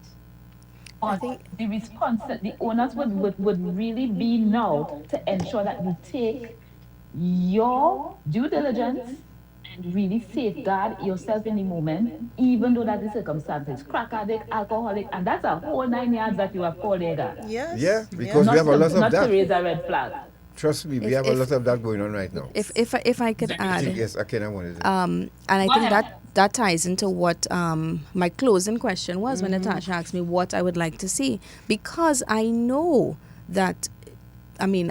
But the response that the owners would really be now to ensure that you take your due diligence and really safeguard yourself in the moment, even though that the circumstances, crack addict, alcoholic, and that's a whole 9 yards that you have called there, guy. Yes. Yeah, because we have a lot of not that. to raise a red flag. Trust me, we have a lot of that going on right now. If I could add, Yes, Akenna wanted it. and I think that ties into what my closing question was when Natasha asked me what I would like to see, because I know that, I mean,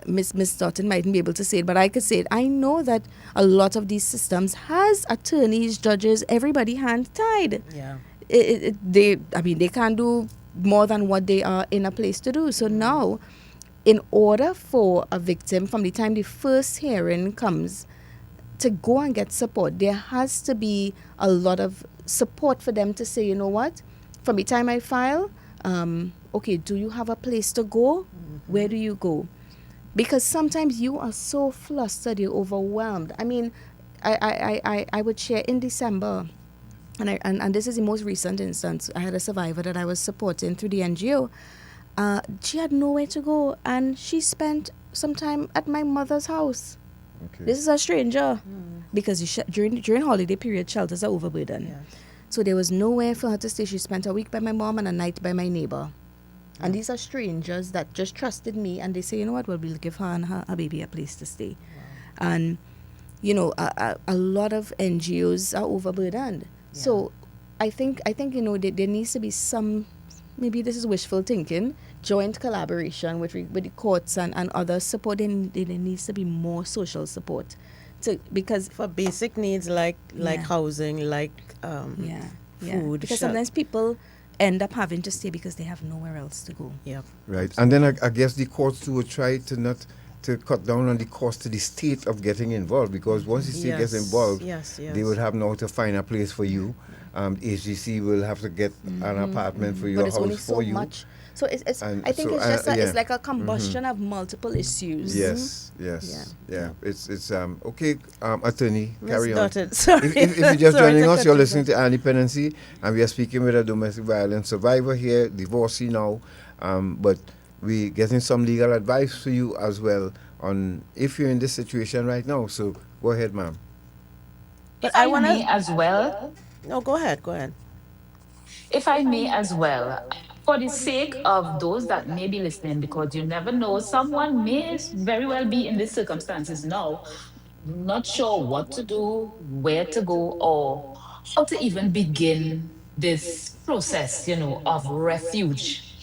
Miss Dottin mightn't be able to say it, but I could say it. I know that a lot of these systems has attorneys, judges, everybody hands tied. Yeah. They can't do more than what they are in a place to do. So now, in order for a victim, from the time the first hearing comes, to go and get support, there has to be a lot of support for them to say, you know what, from the time I file, okay, do you have a place to go? Where do you go? Because sometimes you are so flustered, you're overwhelmed. I mean, I would share in December, and this is the most recent instance. I had a survivor that I was supporting through the NGO. She had nowhere to go, and she spent some time at my mother's house. Okay. This is a stranger, because during holiday period, shelters are overburdened. Yes. So there was nowhere for her to stay. She spent a week by my mom and a night by my neighbor. And these are strangers that just trusted me, and they say, you know what, well, we'll give her and her baby a place to stay. Wow. And, you know, a lot of NGOs are overburdened. Yeah. So I think you know, there needs to be some, maybe this is wishful thinking, joint collaboration with the courts and other support. There needs to be more social support. Because for basic needs like housing, like food. Because sometimes people end up having to stay because they have nowhere else to go. Yeah. Right. And then I guess the courts too would try to cut down on the cost to the state of getting involved, because once the state gets involved, they would have now to find a place for you. HGC will have to get an apartment for your but it's house only so for you. much. So it's I think so, it's just yeah. it's like a combustion of multiple issues. Yes. Yeah. It's okay. Attorney, Ms. carry on. Dottin, sorry. If you're just Sorry joining to us, cut you're you listening to Independency, and we are speaking with a domestic violence survivor here, divorcee now, but we getting some legal advice for you as well on if you're in this situation right now. So go ahead, ma'am. But I want to as well. No, go ahead. If I may as well, for the sake of those that may be listening, because you never know, someone may very well be in these circumstances now, not sure what to do, where to go, or how to even begin this process, you know, of refuge.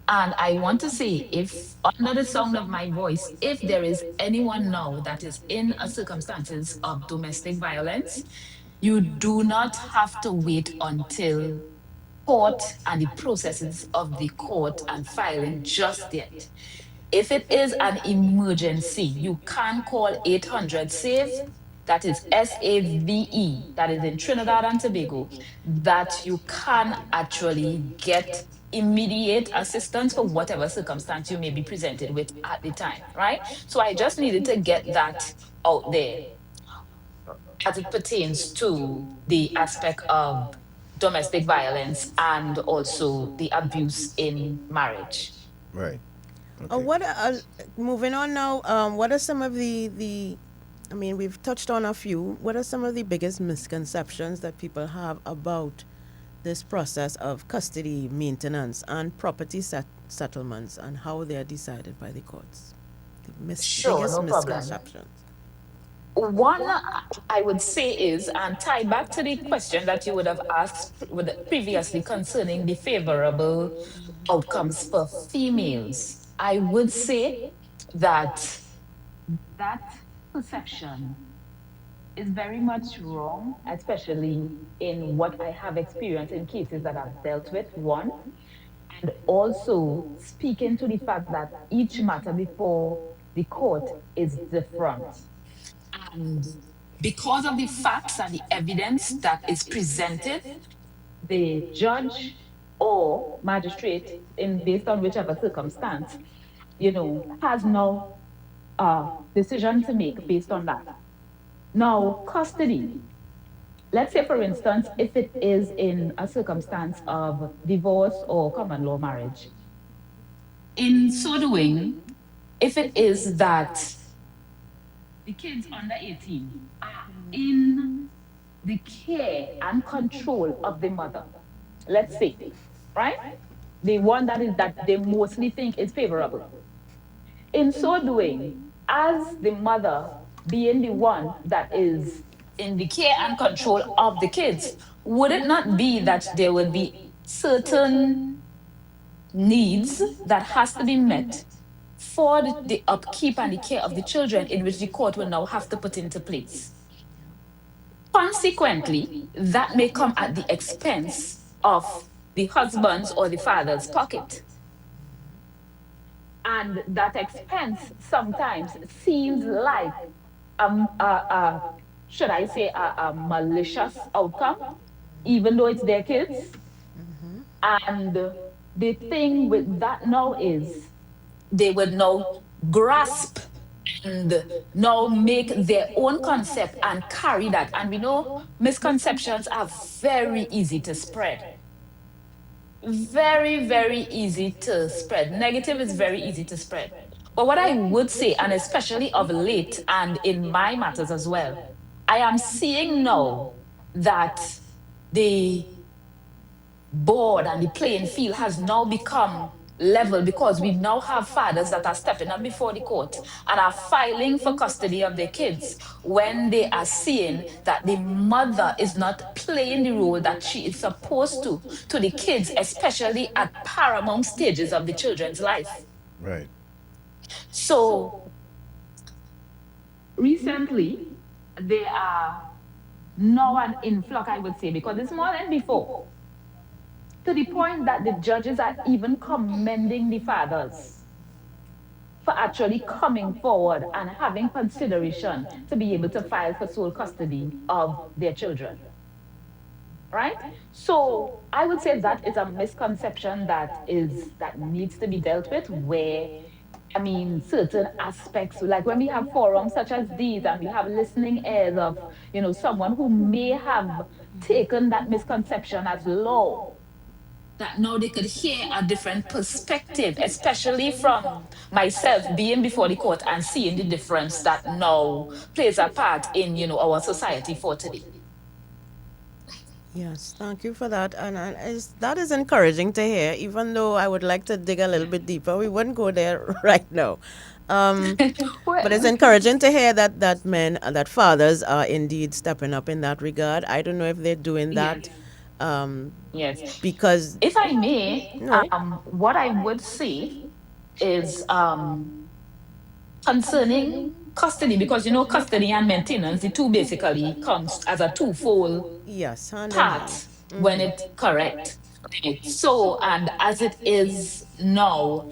And I want to say, if under the sound of my voice, if there is anyone now that is in a circumstances of domestic violence, you do not have to wait until court and the processes of the court and filing just yet. If it is an emergency, you can call 800 SAVE, that is SAVE, that is in Trinidad and Tobago, that you can actually get immediate assistance for whatever circumstance you may be presented with at the time, right? So I just needed to get that out there as it pertains to the aspect of domestic violence and also the abuse in marriage. Right. Okay. What moving on now? What are some of the? I mean, we've touched on a few. What are some of the biggest misconceptions that people have about this process of custody maintenance and property settlements and how they are decided by the courts? The Sure, biggest no problem. misconceptions. One I would say is, and tie back to the question that you would have asked previously concerning the favorable outcomes for females. I would say that that perception is very much wrong, especially in what I have experienced in cases that I've dealt with, one, and also speaking to the fact that each matter before the court is different. And because of the facts and the evidence that is presented, the judge or magistrate, in based on whichever circumstance, has no decision to make based on that. Now, custody. Let's say, for instance, if it is in a circumstance of divorce or common law marriage. In so doing, if it is that the kids under 18 are in the care and control of the mother, let's say, right? The one that they mostly think is favorable. In so doing, as the mother being the one that is in the care and control of the kids, would it not be that there would be certain needs that has to be met for the upkeep and the care of the children, in which the court will now have to put into place? Consequently, that may come at the expense of the husband's or the father's pocket. And that expense sometimes seems like, should I say, a malicious outcome, even though it's their kids. And the thing with that now is they would now grasp and now make their own concept and carry that. And we know misconceptions are very easy to spread. Very, very easy to spread. Negative is very easy to spread. But what I would say, and especially of late and in my matters as well, I am seeing now that the board and the playing field has now become level, because we now have fathers that are stepping up before the court and are filing for custody of their kids when they are seeing that the mother is not playing the role that she is supposed to the kids, especially at paramount stages of the children's life. Right. So recently, there are now an influx, I would say, because it's more than before, to the point that the judges are even commending the fathers for actually coming forward and having consideration to be able to file for sole custody of their children. Right? So I would say that is a misconception that needs to be dealt with, where, I mean, certain aspects, like when we have forums such as these and we have listening ears of, someone who may have taken that misconception as law, that now they could hear a different perspective, especially from myself being before the court and seeing the difference that now plays a part in, our society for today. Yes, thank you for that. And that is encouraging to hear, even though I would like to dig a little bit deeper. We wouldn't go there right now. But it's encouraging to hear that fathers are indeed stepping up in that regard. I don't know if they're doing that. Yes. Because if I may, what I would say is concerning custody, because custody and maintenance, the two basically comes as a twofold part when it's correct. So, and as it is now,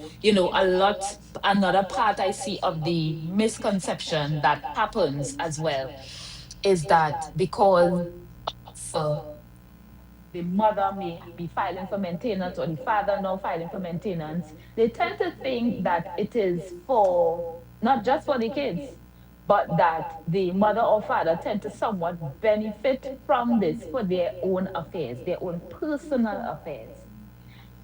another part I see of the misconception that happens as well is that because the mother may be filing for maintenance or the father now filing for maintenance, they tend to think that it is for, not just for the kids, but that the mother or father tend to somewhat benefit from this for their own affairs, their own personal affairs.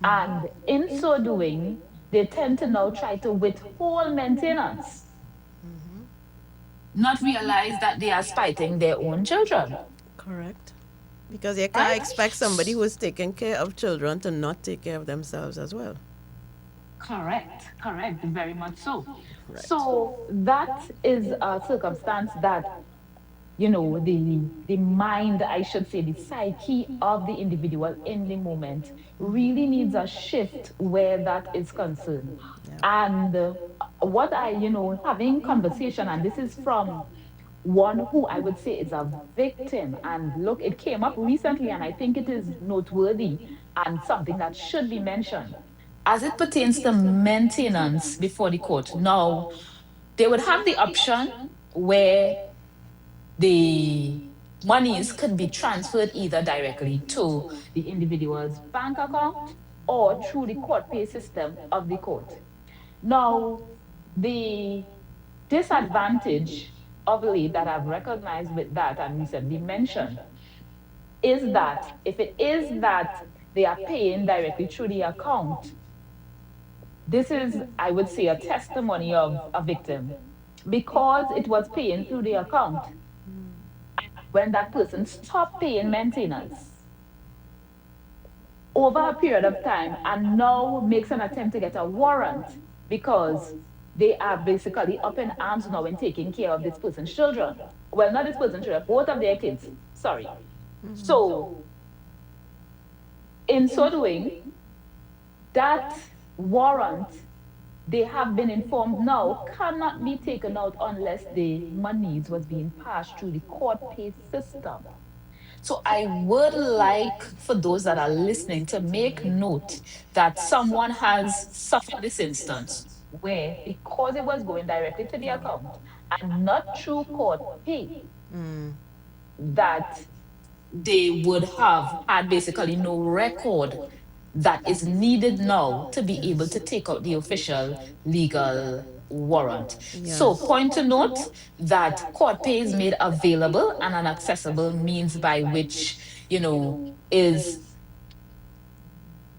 And in so doing, they tend to now try to withhold maintenance, not realize that they are spiting their own children. Correct. Because you can't expect somebody who is taking care of children to not take care of themselves as well. Correct, very much so. Right. So that is a circumstance that, the mind, I should say, the psyche of the individual in the moment really needs a shift where that is concerned. And what I, having conversation, and this is from one who I would say is a victim. And look, it came up recently, and I think it is noteworthy and something that should be mentioned. As it pertains to maintenance before the court, now they would have the option where the monies could be transferred either directly to the individual's bank account or through the court pay system of the court. Now, the disadvantage of late that I've recognized with that and recently mentioned is that if it is that they are paying directly through the account, this is, I would say, a testimony of a victim because it was paying through the account. When that person stopped paying maintenance over a period of time and now makes an attempt to get a warrant because they are basically up in arms now in taking care of this person's children. Well, not this person's children, both of their kids. Sorry. So, in so doing, that warrant, they have been informed now, cannot be taken out unless the monies was being passed through the court pay system. So I would like for those that are listening to make note that someone has suffered this instance where, because it was going directly to the account and not through court pay, that they would have had basically no record that is needed now to be able to take out the official legal warrant. So, point to note that court pay is made available and an accessible means by which, is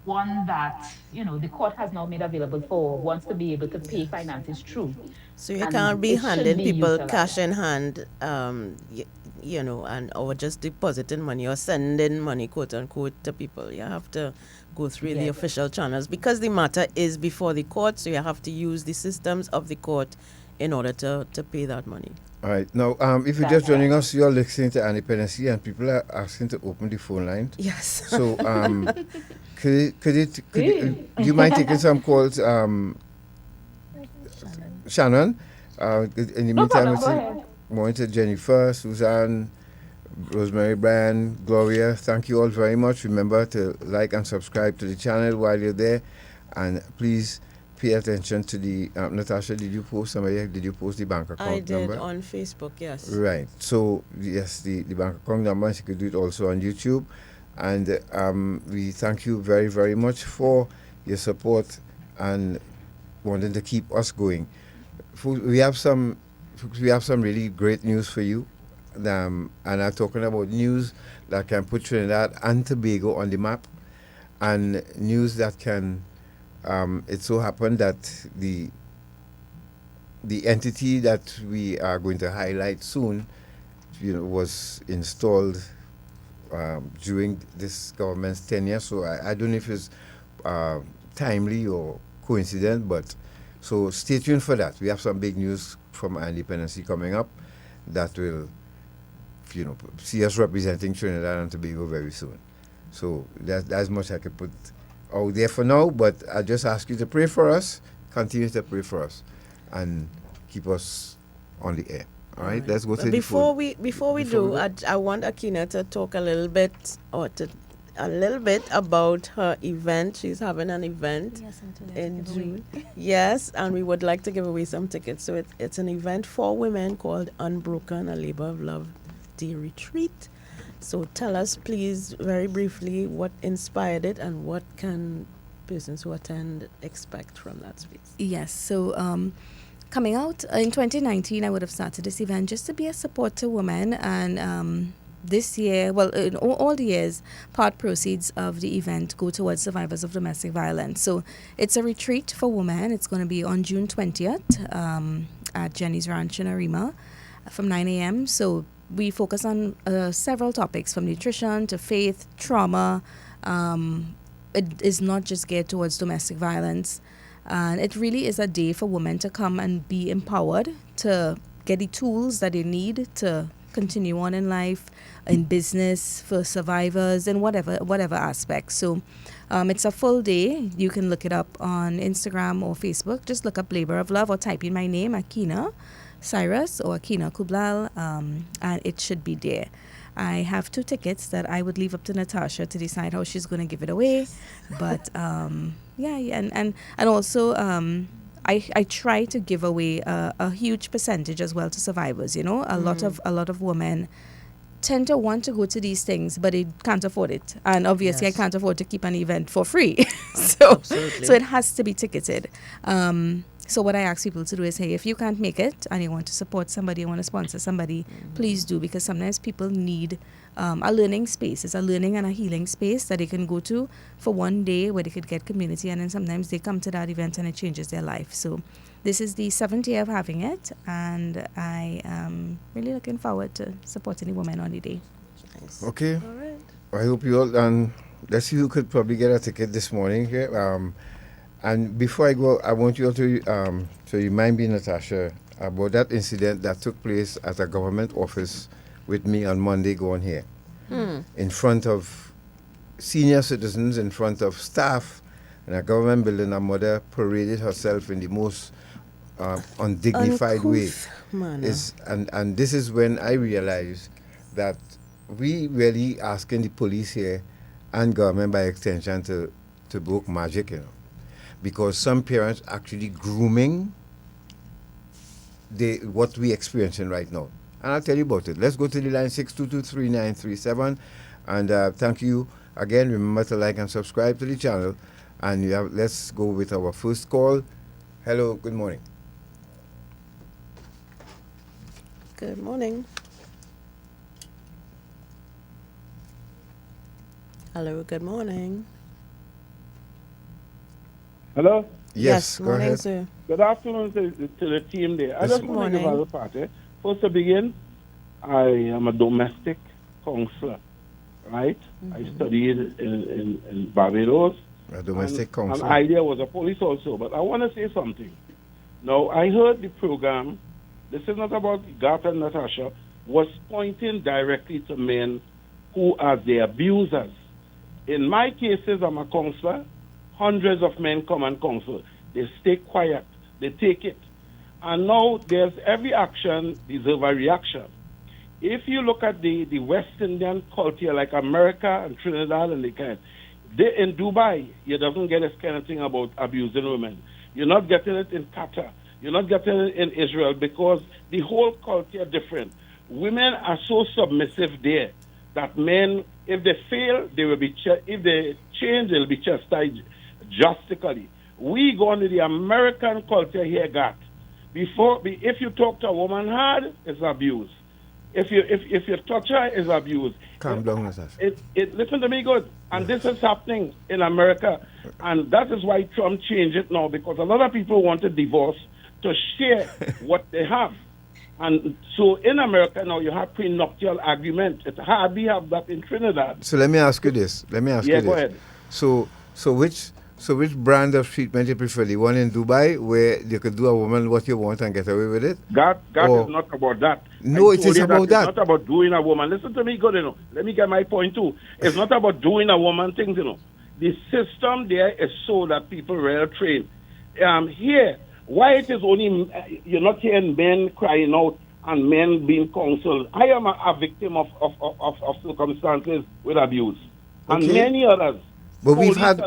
one that, the court has now made available for wants to be able to pay finances through. So you And can't be it should handing be people utilized. cash in hand, and or just depositing money or sending money, quote unquote, to people. You have to go through the Yes. official channels because the matter is before the court. So you have to use the systems of the court in order to pay that money. All right. Now, if you're just joining us, you're listening to Independence, and people are asking to open the phone line. Yes. So, do you mind taking some calls, Shannon? In the No meantime, problem, let's go see. ahead. Morning to Jennifer, Suzanne, Rosemary, Brand, Gloria. Thank you all very much. Remember to like and subscribe to the channel while you're there, and please pay attention to the Natasha. Did you post somebody? Did you post the bank account I did number? on Facebook, yes. Right. So yes, the bank account number. You could do it also on YouTube, and we thank you very, very much for your support and wanting to keep us going. We have some really great news for you, and I'm talking about news that can put Trinidad and Tobago on the map, and news that can. It so happened that the entity that we are going to highlight soon, was installed during this government's tenure. So I don't know if it's timely or coincident, but so stay tuned for that. We have some big news from our independency coming up that will, see us representing Trinidad and Tobago very soon. So that's as much I could put out there for now, but I just ask you to pray for us, continue to pray for us, and keep us on the air. All right, let's go to Before we do, I want Akenna to talk a little bit about her event. She's having an event in June. Yes, and we would like to give away some tickets. So it's an event for women called Unbroken, a Labor of Love Day Retreat. So tell us, please, very briefly, what inspired it and what can persons who attend expect from that space? Yes, so coming out in 2019, I would have started this event just to be a support to women. And this year, well, in all the years, part proceeds of the event go towards survivors of domestic violence. So it's a retreat for women. It's going to be on June 20th at Jenny's Ranch in Arima from 9 a.m. So we focus on several topics from nutrition to faith, trauma. It is not just geared towards domestic violence. And it really is a day for women to come and be empowered, to get the tools that they need to continue on in life, in business, for survivors, in whatever aspect. So it's a full day. You can look it up on Instagram or Facebook. Just look up Labor of Love or type in my name, Akenna Cyrus or Akenna Kublal, and it should be there. I have 2 tickets that I would leave up to Natasha to decide how she's going to give it away. But and also I try to give away a huge percentage as well to survivors. You know, a lot of women tend to want to go to these things, but they can't afford it. And obviously, I can't afford to keep an event for free. so it has to be ticketed. So what I ask people to do is, hey, if you can't make it and you want to support somebody, you want to sponsor somebody, please do, because sometimes people need a learning space. It's a learning and a healing space that they can go to for one day where they could get community, and then sometimes they come to that event and it changes their life. So this is the 7th year of having it, and I am really looking forward to supporting the women on the day. Nice. Okay. All right. I hope you all, and let's see who could probably get a ticket this morning here. And before I go, I want you all to remind me, Natasha, about that incident that took place at a government office with me on Monday going here. In front of senior citizens, in front of staff in a government building. A mother paraded herself in the most undignified way. And this is when I realized that we really asking the police here and government by extension to broke magic, you know. Because some parents actually grooming what we experiencing right now. And I'll tell you about it. Let's go to the line 6223937. And thank you again. Remember to like and subscribe to the channel. And let's go with our first call. Hello, good morning. Good morning. Hello, good morning. Hello? Yes, go ahead. Sir. Good afternoon to the team there. I just want to give a party. First to begin, I am a domestic counselor, right? I studied in Barbados. A domestic counselor. An idea was a police also, but I want to say something. Now, I heard the program. This is not about Garth and Natasha, was pointing directly to men who are the abusers. In my cases, I'm a counselor. Hundreds of men come and counsel. They stay quiet. They take it. And now there's every action deserves a reaction. If you look at the West Indian culture, like America and Trinidad and the kind, in Dubai, you doesn't get this kind of thing about abusing women. You're not getting it in Qatar. You're not getting it in Israel because the whole culture is different. Women are so submissive there that men, if they fail, they will be if they change, they'll be chastised drastically. We go into the American culture here, Gat. If you talk to a woman hard, it's abuse. If you touch her, it's abuse. Calm down, Natasha. Listen to me good. And this is happening in America. And that is why Trump changed it now, because a lot of people want a divorce to share what they have. And so in America now you have prenuptial agreement. It hardly have that in Trinidad. So let me ask you this. Go ahead. So which brand of treatment you prefer? The one in Dubai where you could do a woman what you want and get away with it? God is not about that. No, it is about that. It's not about doing a woman. Listen to me good, you know. Let me get my point too. It's not about doing a woman things, you know. The system there is so that people really train. Here, why it is only, you're not hearing men crying out and men being counseled. I am a victim of circumstances with abuse. And many others. But we've had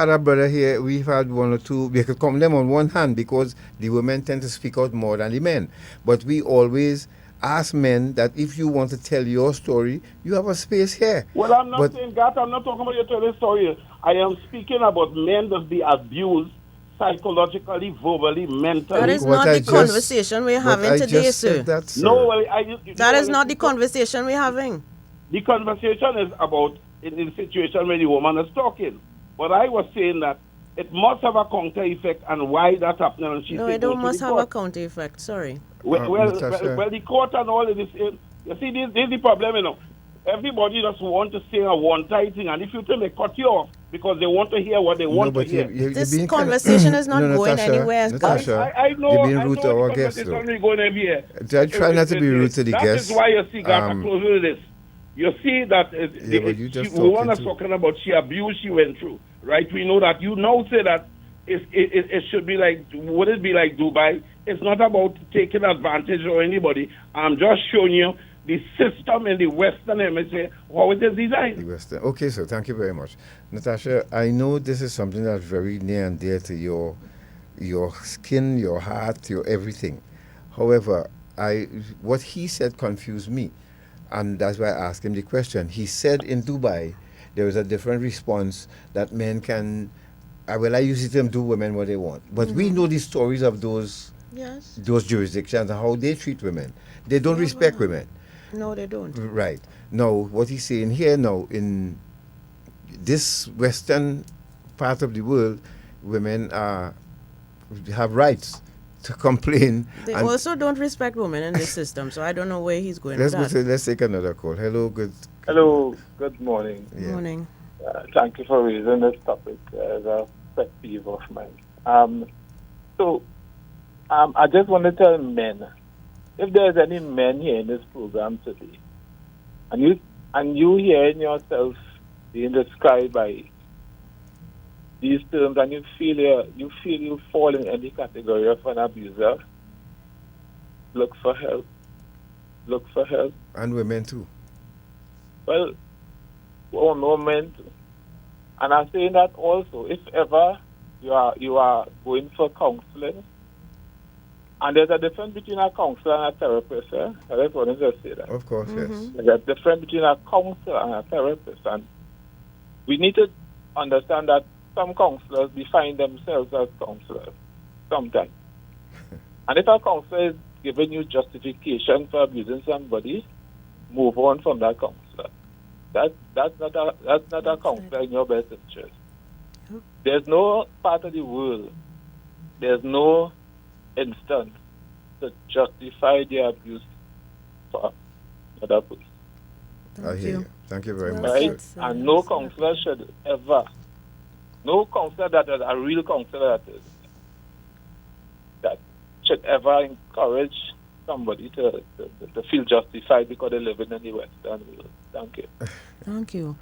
a brother here, we've had one or two, we could count them on one hand because the women tend to speak out more than the men. But we always ask men that if you want to tell your story, you have a space here. Well, I'm not saying that, I'm not talking about you telling story. I am speaking about men that be abused psychologically, verbally, mentally. That is not the conversation we're having today, sir. No, that is not the conversation we're having. The conversation is about in the situation where the woman is talking. But I was saying that it must have a counter effect, and why that's happening. No, it don't must have a counter effect. Sorry. Well, the court and all of this. You see, this is the problem, you know. Everybody just want to say a one-time thing, and if you tell me cut you off, because they want to hear what they want to hear. This conversation is not going anywhere. Natasha, I know. you're being I rude know to the our guests, conversation though. is going everywhere. Try not to be rude to the guests. That is why you see Gata close with this. You see that but you just we want talking to talking about she abuse she went through, right? We know that. You now say that it should be like, would it be like Dubai? It's not about taking advantage of anybody. I'm just showing you the system in the Western Hemisphere, how it is designed. The Western. Okay, so thank you very much. Natasha, I know this is something that's very near and dear to your skin, your heart, your everything. However, what he said confused me, and that's why I asked him the question. He said in Dubai there is a different response that men can, I use the term, do women what they want. But we know the stories of those jurisdictions and how they treat women. They don't respect women. No, they don't. Right. Now, what he's saying here now, in this Western part of the world, women have rights to complain. They also don't respect women in this system, so I don't know where he's going let's with that. Let's take another call. Hello, good morning. Good morning. Thank you for raising this topic as a pet peeve of mine. I just want to tell men, if there's any men here in this program today, and you hearing yourself being described by these terms, and you feel you fall in any category of an abuser, look for help. Look for help. And women too. Well, no men too. And I'm saying that also, if ever you are going for counseling, and there's a difference between a counselor and a therapist. I just want to just say that. Of course, yes. There's a difference between a counselor and a therapist. And we need to understand that some counselors define themselves as counselors sometimes. And if a counselor is giving you justification for abusing somebody, move on from that counselor. That's not a counselor in your best interest. There's no part of the world, there's no instance to justify the abuse for another person. I hear you. Thank you very much. Right? And no counselor should ever, no counselor that is a real counselor that should ever encourage somebody to feel justified because they live in the Western world. Thank you. Thank you.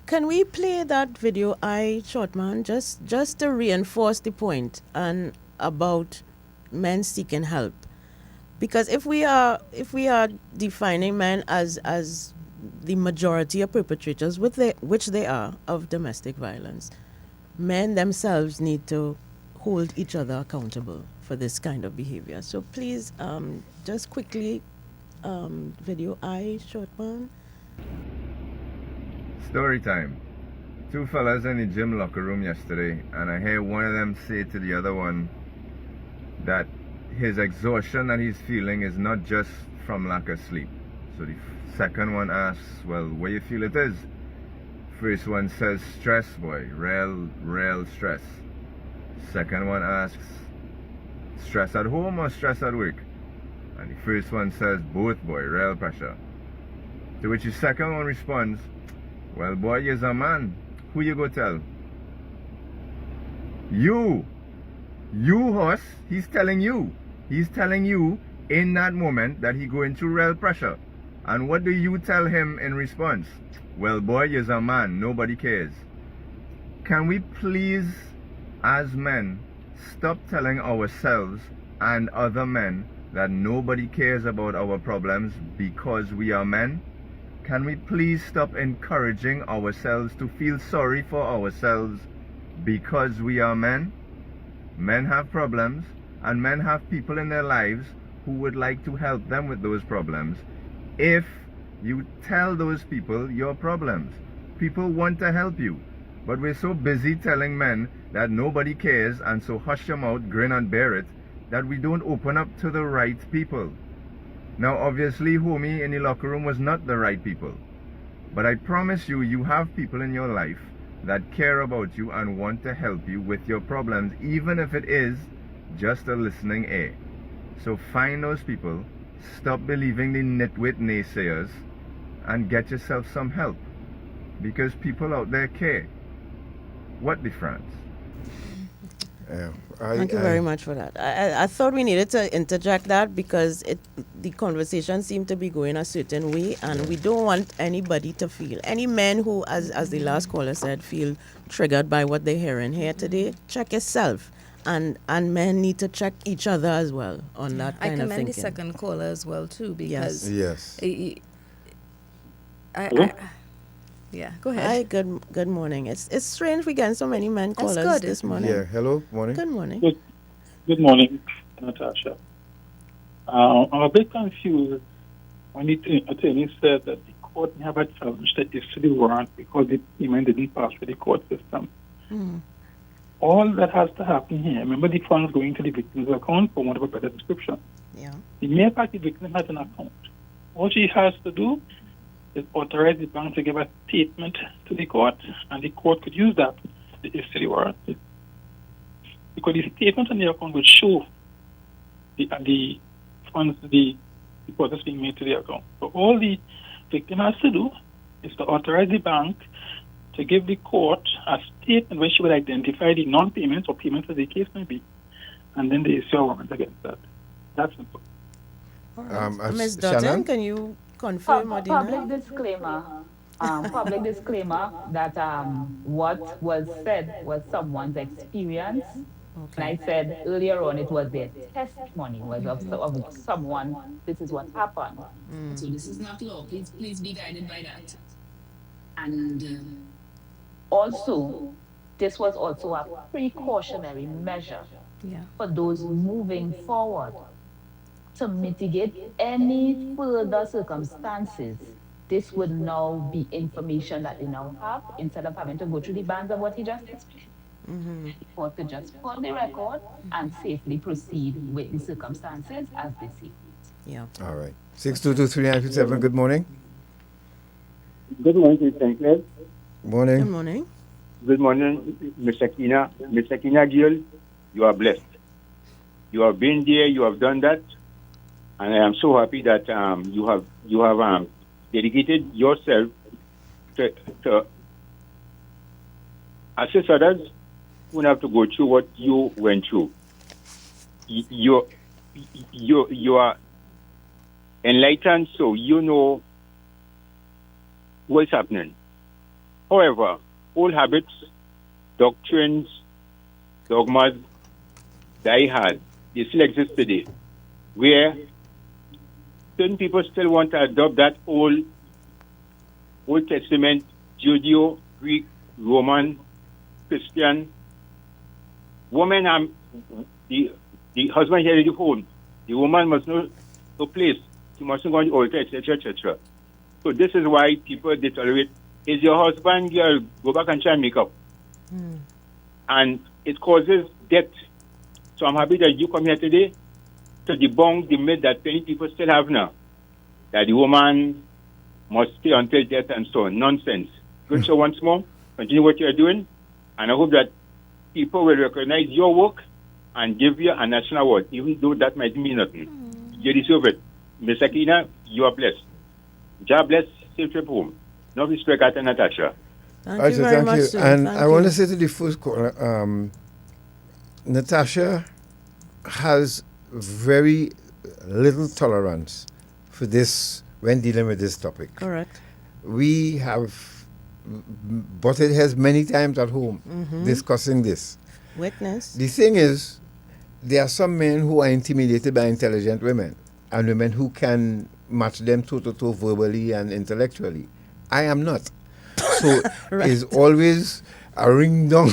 Can we play that video, Shortman, just to reinforce the point and about men seeking help? Because if we are defining men as the majority of perpetrators, which they are, of domestic violence, men themselves need to hold each other accountable for this kind of behavior. So please, just quickly, video Shortman. Story time. Two fellas in the gym locker room yesterday, and I hear one of them say to the other one that his exhaustion that he's feeling is not just from lack of sleep. So the second one asks, well, where you feel it is? First one says, stress, boy, real stress. Second one asks, stress at home or stress at work? And the first one says, both, boy, real pressure. To which the second one responds, well, boy, you's a man. Who you go tell? You, horse, he's telling you. He's telling you in that moment that he going through real pressure. And what do you tell him in response? Well, boy, you's a man. Nobody cares. Can we please, as men, stop telling ourselves and other men that nobody cares about our problems because we are men? Can we please stop encouraging ourselves to feel sorry for ourselves because we are men? Men have problems, and men have people in their lives who would like to help them with those problems. If you tell those people your problems, people want to help you. But we're so busy telling men that nobody cares, and so hush your mouth, grin and bear it, that we don't open up to the right people. Now, obviously, homie in the locker room was not the right people. But I promise you, you have people in your life that care about you and want to help you with your problems, even if it is just a listening ear. So find those people, stop believing the nitwit naysayers, and get yourself some help. Because people out there care. What difference? Thank you very much for that. I thought we needed to interject that because the conversation seemed to be going a certain way, and we don't want anybody to feel, any men who, as the last caller said, feel triggered by what they're hearing here today, check yourself. And men need to check each other as well on that kind of thinking. I commend the second caller as well too, because yes. Yeah, go ahead. Hi, good morning. It's strange we getting so many men callers this morning. Yeah, hello, morning. Good morning. Good morning, Natasha. I'm a bit confused when the attorney said that the court never challenged the custody warrant because the payment didn't pass through the court system. All that has to happen here, remember the funds going to the victim's account, for want of a better description. Yeah. The mere fact the victim has an account, all she has to do is authorize the bank to give a statement to the court, and the court could use that, the custody warrant. Because the statement on the account would show the funds, the deposits being made to the account. So all the victim has to do is to authorize the bank to give the court a statement where she would identify the non-payments or payments as the case may be, and then they issue a warrant against that. That's simple. Ms. Dottin, can you confirm or deny? Public disclaimer that what was said was someone's experience. And I said earlier on it was their testimony, was of someone, this is what happened. So this is not law. Please be guided by that. And also, this was also a precautionary measure for those moving forward to mitigate any further circumstances. This would now be information that they now have instead of having to go through the bands of what he just explained. The court could just pull the record and safely proceed with the circumstances as they see. Yeah. All right. 6223957, good morning. Good morning, thank you. Morning. Good morning. Good morning, Ms. Akenna. Ms. Akenna Gill, you are blessed. You have been there, you have done that, and I am so happy that you have dedicated yourself to assist others who have to go through what you went through. You are enlightened, so you know what's happening. However, old habits, doctrines, dogmas that I had, they still exist today, where certain people still want to adopt that Old Testament, Judeo, Greek, Roman, Christian. Woman, the husband here at the home. The woman must know the place. She mustn't go on the altar, etc., etc. So this is why people tolerate. Is your husband, girl, go back and try and make up. And it causes death. So I'm happy that you come here today to debunk the myth that many people still have now, that the woman must stay until death and so on. Nonsense. Good. So once more, continue what you're doing, and I hope that people will recognize your work and give you a national award, even though that might mean nothing. You deserve it. Ms. Akenna, you are blessed. God bless. Safe trip home. No respect at Natasha. Thank you very much, sir. And Thank I you. want to say to the first caller, Natasha has very little tolerance for this when dealing with this topic. Correct. We have butted heads many times at home discussing this. Witness. The thing is, there are some men who are intimidated by intelligent women and women who can match them toe-to-toe verbally and intellectually. I am not. So it's always a ring down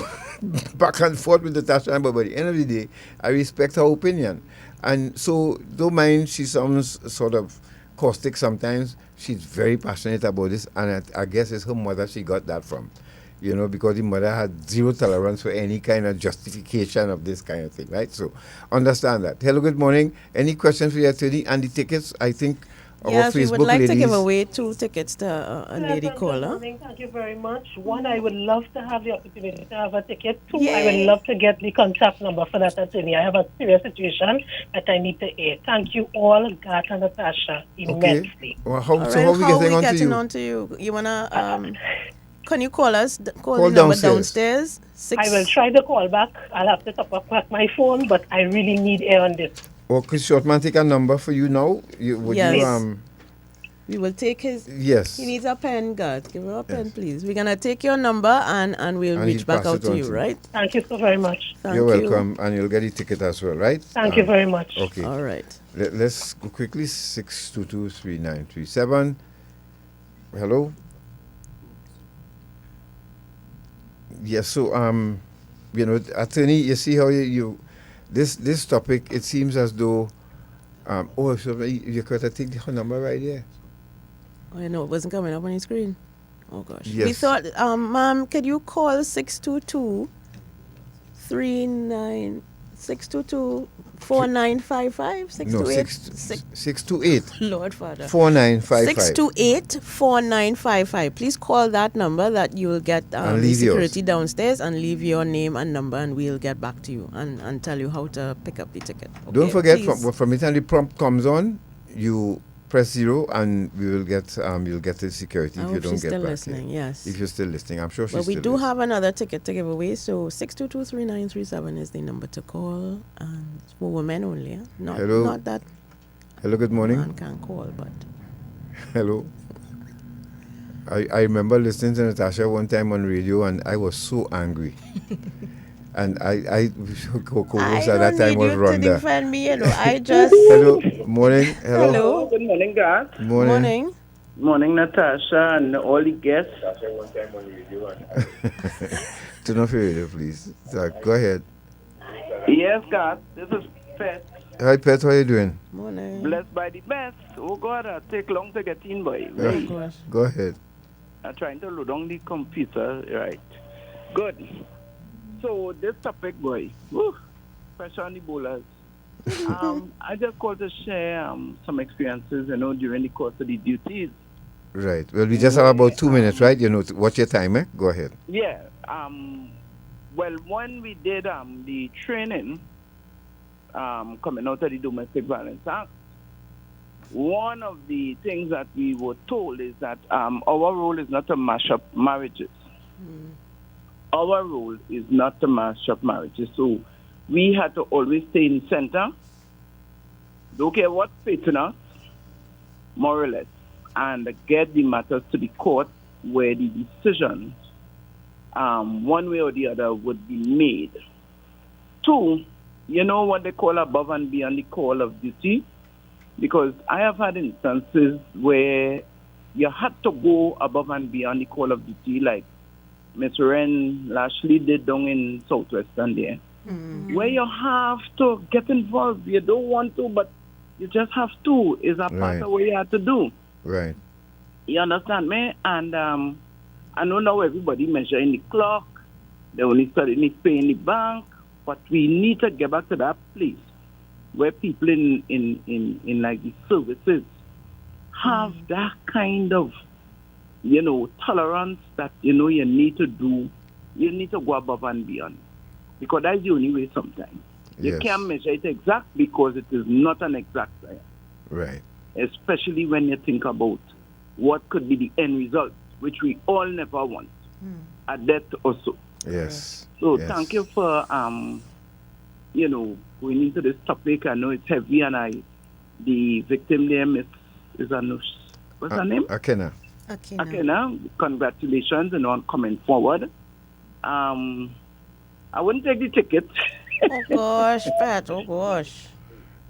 back and forth with Natasha, but by the end of the day, I respect her opinion. And so, don't mind she sounds sort of caustic sometimes. She's very passionate about this, and I guess it's her mother she got that from. You know, because the mother had zero tolerance for any kind of justification of this kind of thing, right? So, understand that. Hello, good morning. Any questions for your attorney? And the tickets, I think, our Yes, we Facebook would like ladies. to give away 2 tickets to a lady caller. Good morning. Thank you very much. One, I would love to have the opportunity to have a ticket. 2, I Yay. would love to get the contact number for that attorney. I have a serious situation that I need to air. Thank you all, Gat and Natasha, immensely. Well, how, All so right, how are we getting on to getting you? on to you? You want to can you call us? Call Call the number downstairs. downstairs. I will try the call back. I'll have to top up my phone, but I really need air on this. Or could Shortman take a number for you now? Yes. We will take his. Yes. He needs a pen, God. Give him a pen, please. We're gonna take your number and we'll reach back out to you, right? Thank you so very much. You're welcome, and you'll get the ticket as well, right? Thank you very much. Okay. All right. Let's go quickly. 6223937. Hello. Yes. So attorney, you see how you this topic. It seems as though so you could take the number right there. Oh, I know it wasn't coming up on your screen. Oh gosh. Yes. We thought, ma'am, could you call 622-4955? 628. Lord Father. 4955. 628-4955. Please call that number that you will get the security downstairs and leave your name and number, and we'll get back to you and tell you how to pick up the ticket. Okay, Don't forget, from the time the prompt comes on, you press 0 and we will get you'll get the security if you don't get back. Listening, yes. If you're still listening, I'm sure she's But we still do listening. have another ticket to give away, so 622-3937 is the number to call, and it's for women only. Eh? Hello. Not that. Hello. Good morning. Man can call, but. Hello. I remember listening to Natasha one time on radio, and I was so angry. And I co-host at that time was Rhonda. To defend me, I just. Hello. Morning. Hello. Good morning, God. Morning. Morning, Natasha, and all the guests. Turn off your radio, please. So, go ahead. Yes, God. This is Pet. Hi, Pet. How are you doing? Morning. Blessed by the best. Oh, God, I take long to get in, boy. Go ahead. I'm trying to load on the computer. Right. Good. So, this topic, boy. Woo, pressure on the bowlers. I just called to share some experiences, during the course of the duties. Right. Well, we just have about 2 minutes, right? What's your time, eh? Go ahead. Yeah. Well, when we did the training coming out of the Domestic Violence Act, one of the things that we were told is that our role is not to mash up marriages. Our role is not to mash up marriages. So we had to always stay in center. Don't care what's facing us, more or less, and get the matters to the court where the decisions, one way or the other, would be made. 2, what they call above and beyond the call of duty? Because I have had instances where you had to go above and beyond the call of duty, like Miss Ren Lashley did down in Southwestern there, where you have to get involved. You don't want to, but you just have to. Is a part of what you have to do. Right. You understand me? And I know now everybody measuring the clock. They only suddenly pay in the bank. But we need to get back to that place where people in like the services have that kind of, tolerance that, you need to do. You need to go above and beyond. Because that's the only way sometimes. You can't measure it exact because it is not an exact science. Right. Especially when you think about what could be the end result, which we all never want. A death or so. Yes. So thank you for, going into this topic. I know it's heavy, and the victim name is Anush. What's her name? Akenna. Akenna. Congratulations on coming forward. I wouldn't take the ticket. Oh gosh, Pat. Oh gosh.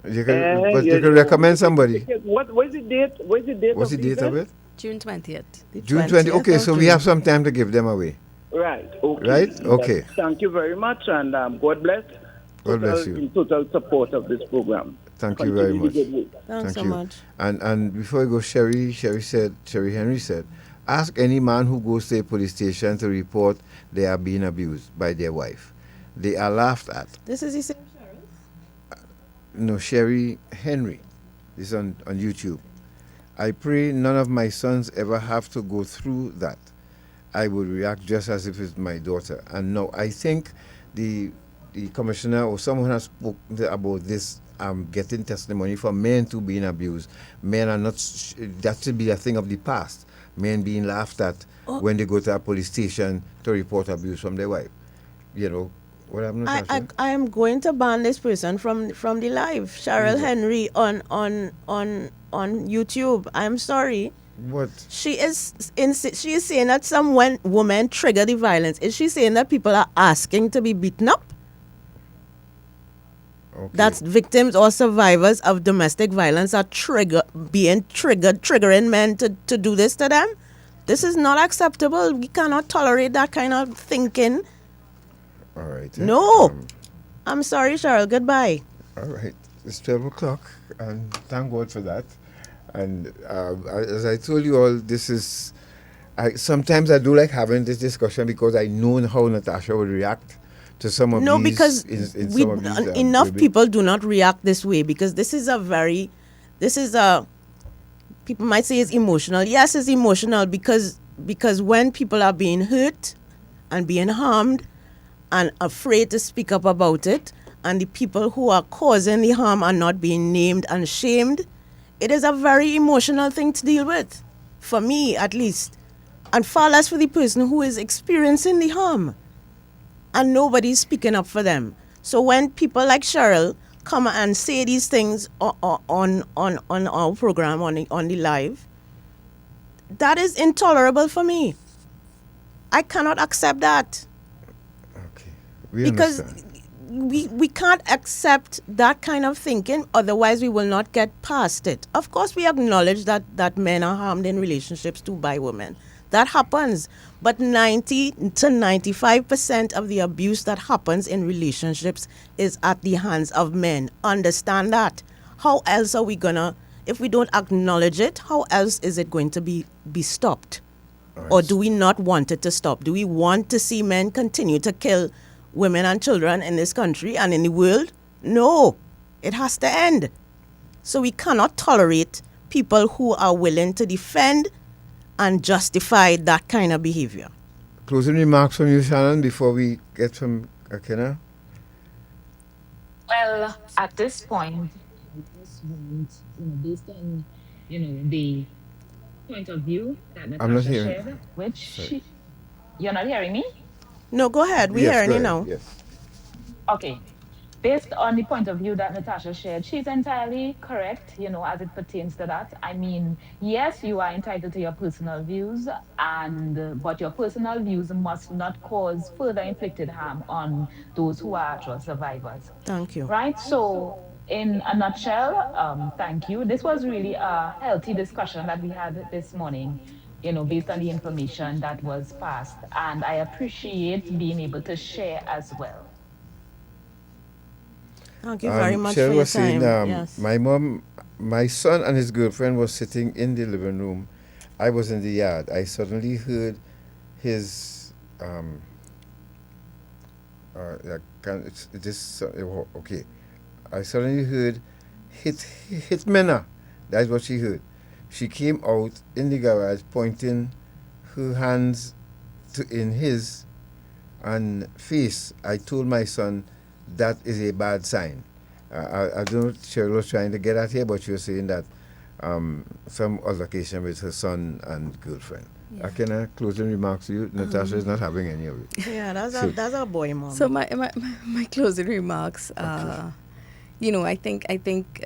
You can recommend somebody. What's the date? What's the date of it? June 20th. June 20th. Okay, so we have some time to give them away. Right. Okay. Right? Okay. Thank you very much, and God bless. God bless you. In total support of this program. Thank you very much. Thanks so much. And before we go, Sherry Henry said, ask any man who goes to a police station to report they are being abused by their wife. They are laughed at. This is the same Sherry? No, Sherry Henry. This is on YouTube. I pray none of my sons ever have to go through that. I would react just as if it's my daughter. And no, I think the commissioner or someone has spoken about this getting testimony from men to being abused. Men are not, that should be a thing of the past. men being laughed at when they go to a police station to report abuse from their wife. You know, what happened, Natasha? I am going to ban this person from the live. Cheryl Henry on YouTube. I'm sorry. What? She is saying that some women trigger the violence. Is she saying that people are asking to be beaten up? Okay. That's victims or survivors of domestic violence are triggering men to do this to them. This is not acceptable. We cannot tolerate that kind of thinking. All right. No. I'm sorry, Cheryl. Goodbye. All right. It's 12 o'clock, and thank God for that. And as I told you all, this is... sometimes I do like having this discussion because I know how Natasha would react to some of these. No, because enough people do not react this way, because this is people might say it's emotional. Yes, it's emotional because when people are being hurt and being harmed and afraid to speak up about it, and the people who are causing the harm are not being named and shamed, it is a very emotional thing to deal with, for me at least, and far less for the person who is experiencing the harm. And nobody's speaking up for them. So when people like Cheryl come and say these things on our program, on the live, that is intolerable for me. I cannot accept that. Okay. Because we can't accept that kind of thinking, otherwise we will not get past it. Of course, we acknowledge that men are harmed in relationships too by women. That happens. But 90 to 95% of the abuse that happens in relationships is at the hands of men. Understand that. How else are we gonna, if we don't acknowledge it, how else is it going to be stopped? Right. Or do we not want it to stop? Do we want to see men continue to kill women and children in this country and in the world? No. It has to end. So we cannot tolerate people who are willing to defend and justify that kind of behavior. Closing remarks from you, Shannon, before we get from Akenna? Well, at this point, I just want, based on, the point of view that Natasha shared, you're not hearing me? No, go ahead. We're hearing you now. Yes. Okay. Based on the point of view that Natasha shared, she's entirely correct, as it pertains to that. I mean, yes, you are entitled to your personal views, but your personal views must not cause further inflicted harm on those who are actual survivors. Thank you. Right? So, in a nutshell, thank you. This was really a healthy discussion that we had this morning, based on the information that was passed. And I appreciate being able to share as well. Thank you very much Cheryl for your was saying, time. Yes. my son and his girlfriend was sitting in the living room. I was in the yard. I suddenly heard his okay. I suddenly heard hit Mena. That's what she heard. She came out in the garage pointing her hands in his and face. I told my son, that is a bad sign. I don't know what Cheryl was trying to get at here, but she was saying that some altercation with her son and girlfriend. Yeah. Akenna, closing remarks to you. Natasha is not having any of it. Yeah, that's our boy, Mom. So my closing remarks, I think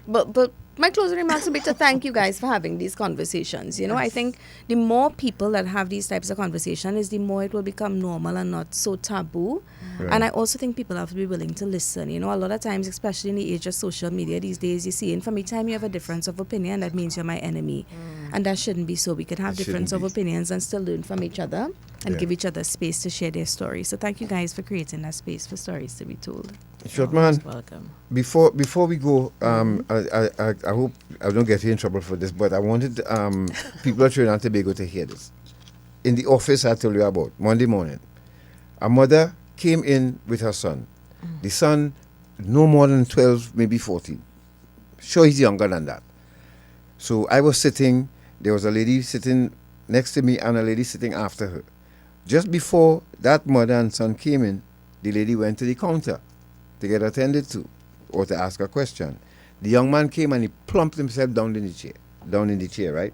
but my closing remarks would be to thank you guys for having these conversations. Yes. I think the more people that have these types of conversations is the more it will become normal and not so taboo. Right. And I also think people have to be willing to listen. A lot of times, especially in the age of social media these days, you see, and from the time you have a difference of opinion, that means you're my enemy. And that shouldn't be so. We can have difference of opinions and still learn from each other and give each other space to share their stories. So thank you guys for creating that space for stories to be told. Short man, welcome. Before we go, I hope I don't get you in trouble for this, but I wanted people of Trinidad and Tobago to hear this. In the office I told you about, Monday morning, a mother came in with her son. The son, no more than 12, maybe 14. Sure, he's younger than that. So I was sitting, there was a lady sitting next to me and a lady sitting after her. Just before that mother and son came in, the lady went to the counter to get attended to or to ask a question. The young man came and he plumped himself down in the chair, right?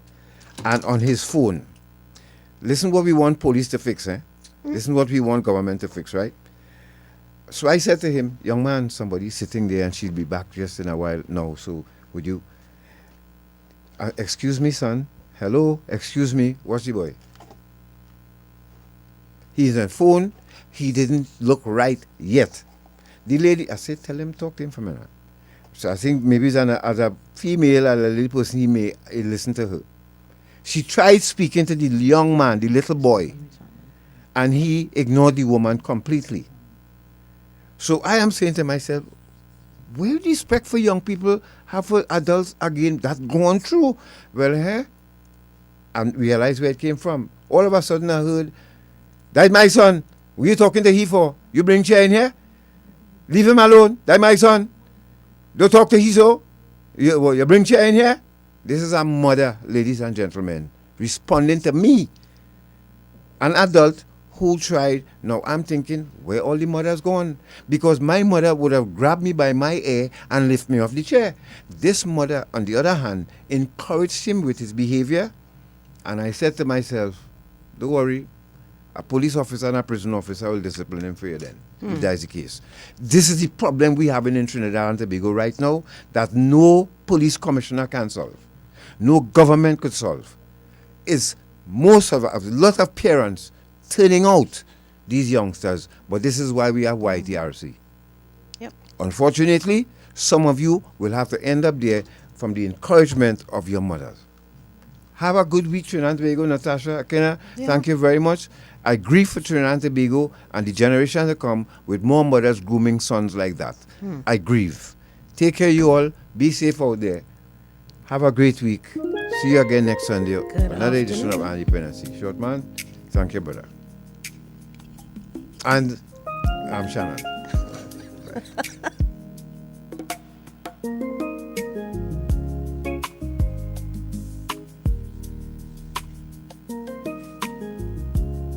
and on his phone. Listen what we want police to fix, eh? Listen what we want government to fix, right? So I said to him, young man, somebody's sitting there and she'll be back just in a while. No, so would you... excuse me, son. Hello, excuse me. What's the boy? He's on phone. He didn't look right yet. The lady, I said, tell him, talk to him for a minute. So I think maybe as a female, as a little person, he may listen to her. She tried speaking to the young man, the little boy, and he ignored the woman completely. So I am saying to myself, where the respect for young people have for adults again that gone through? Well, and realize where it came from. All of a sudden I heard, that's my son. What are you talking to he for? You bring chair in here? Leave him alone. That's my son. Don't talk to he so. You bring chair in here? This is a mother, ladies and gentlemen, responding to me. An adult who tried. Now I'm thinking, where all the mothers gone? Because my mother would have grabbed me by my hair and lift me off the chair. This mother, on the other hand, encouraged him with his behavior. And I said to myself, don't worry, a police officer and a prison officer will discipline him for you then, if that is the case. This is the problem we have in Trinidad and Tobago right now that no police commissioner can solve. No government could solve. It's a lot of parents turning out these youngsters, but this is why we have YTRC. Yep. Unfortunately, some of you will have to end up there from the encouragement of your mothers. Have a good week, Trinidad and Tobago. Natasha, Akenna, thank you very much. I grieve for Trinidad and Tobago and the generation to come with more mothers grooming sons like that. I grieve. Take care, you all. Be safe out there. Have a great week. See you again next Sunday. Another edition of Independency. Short man, thank you, brother. And I'm Shannon.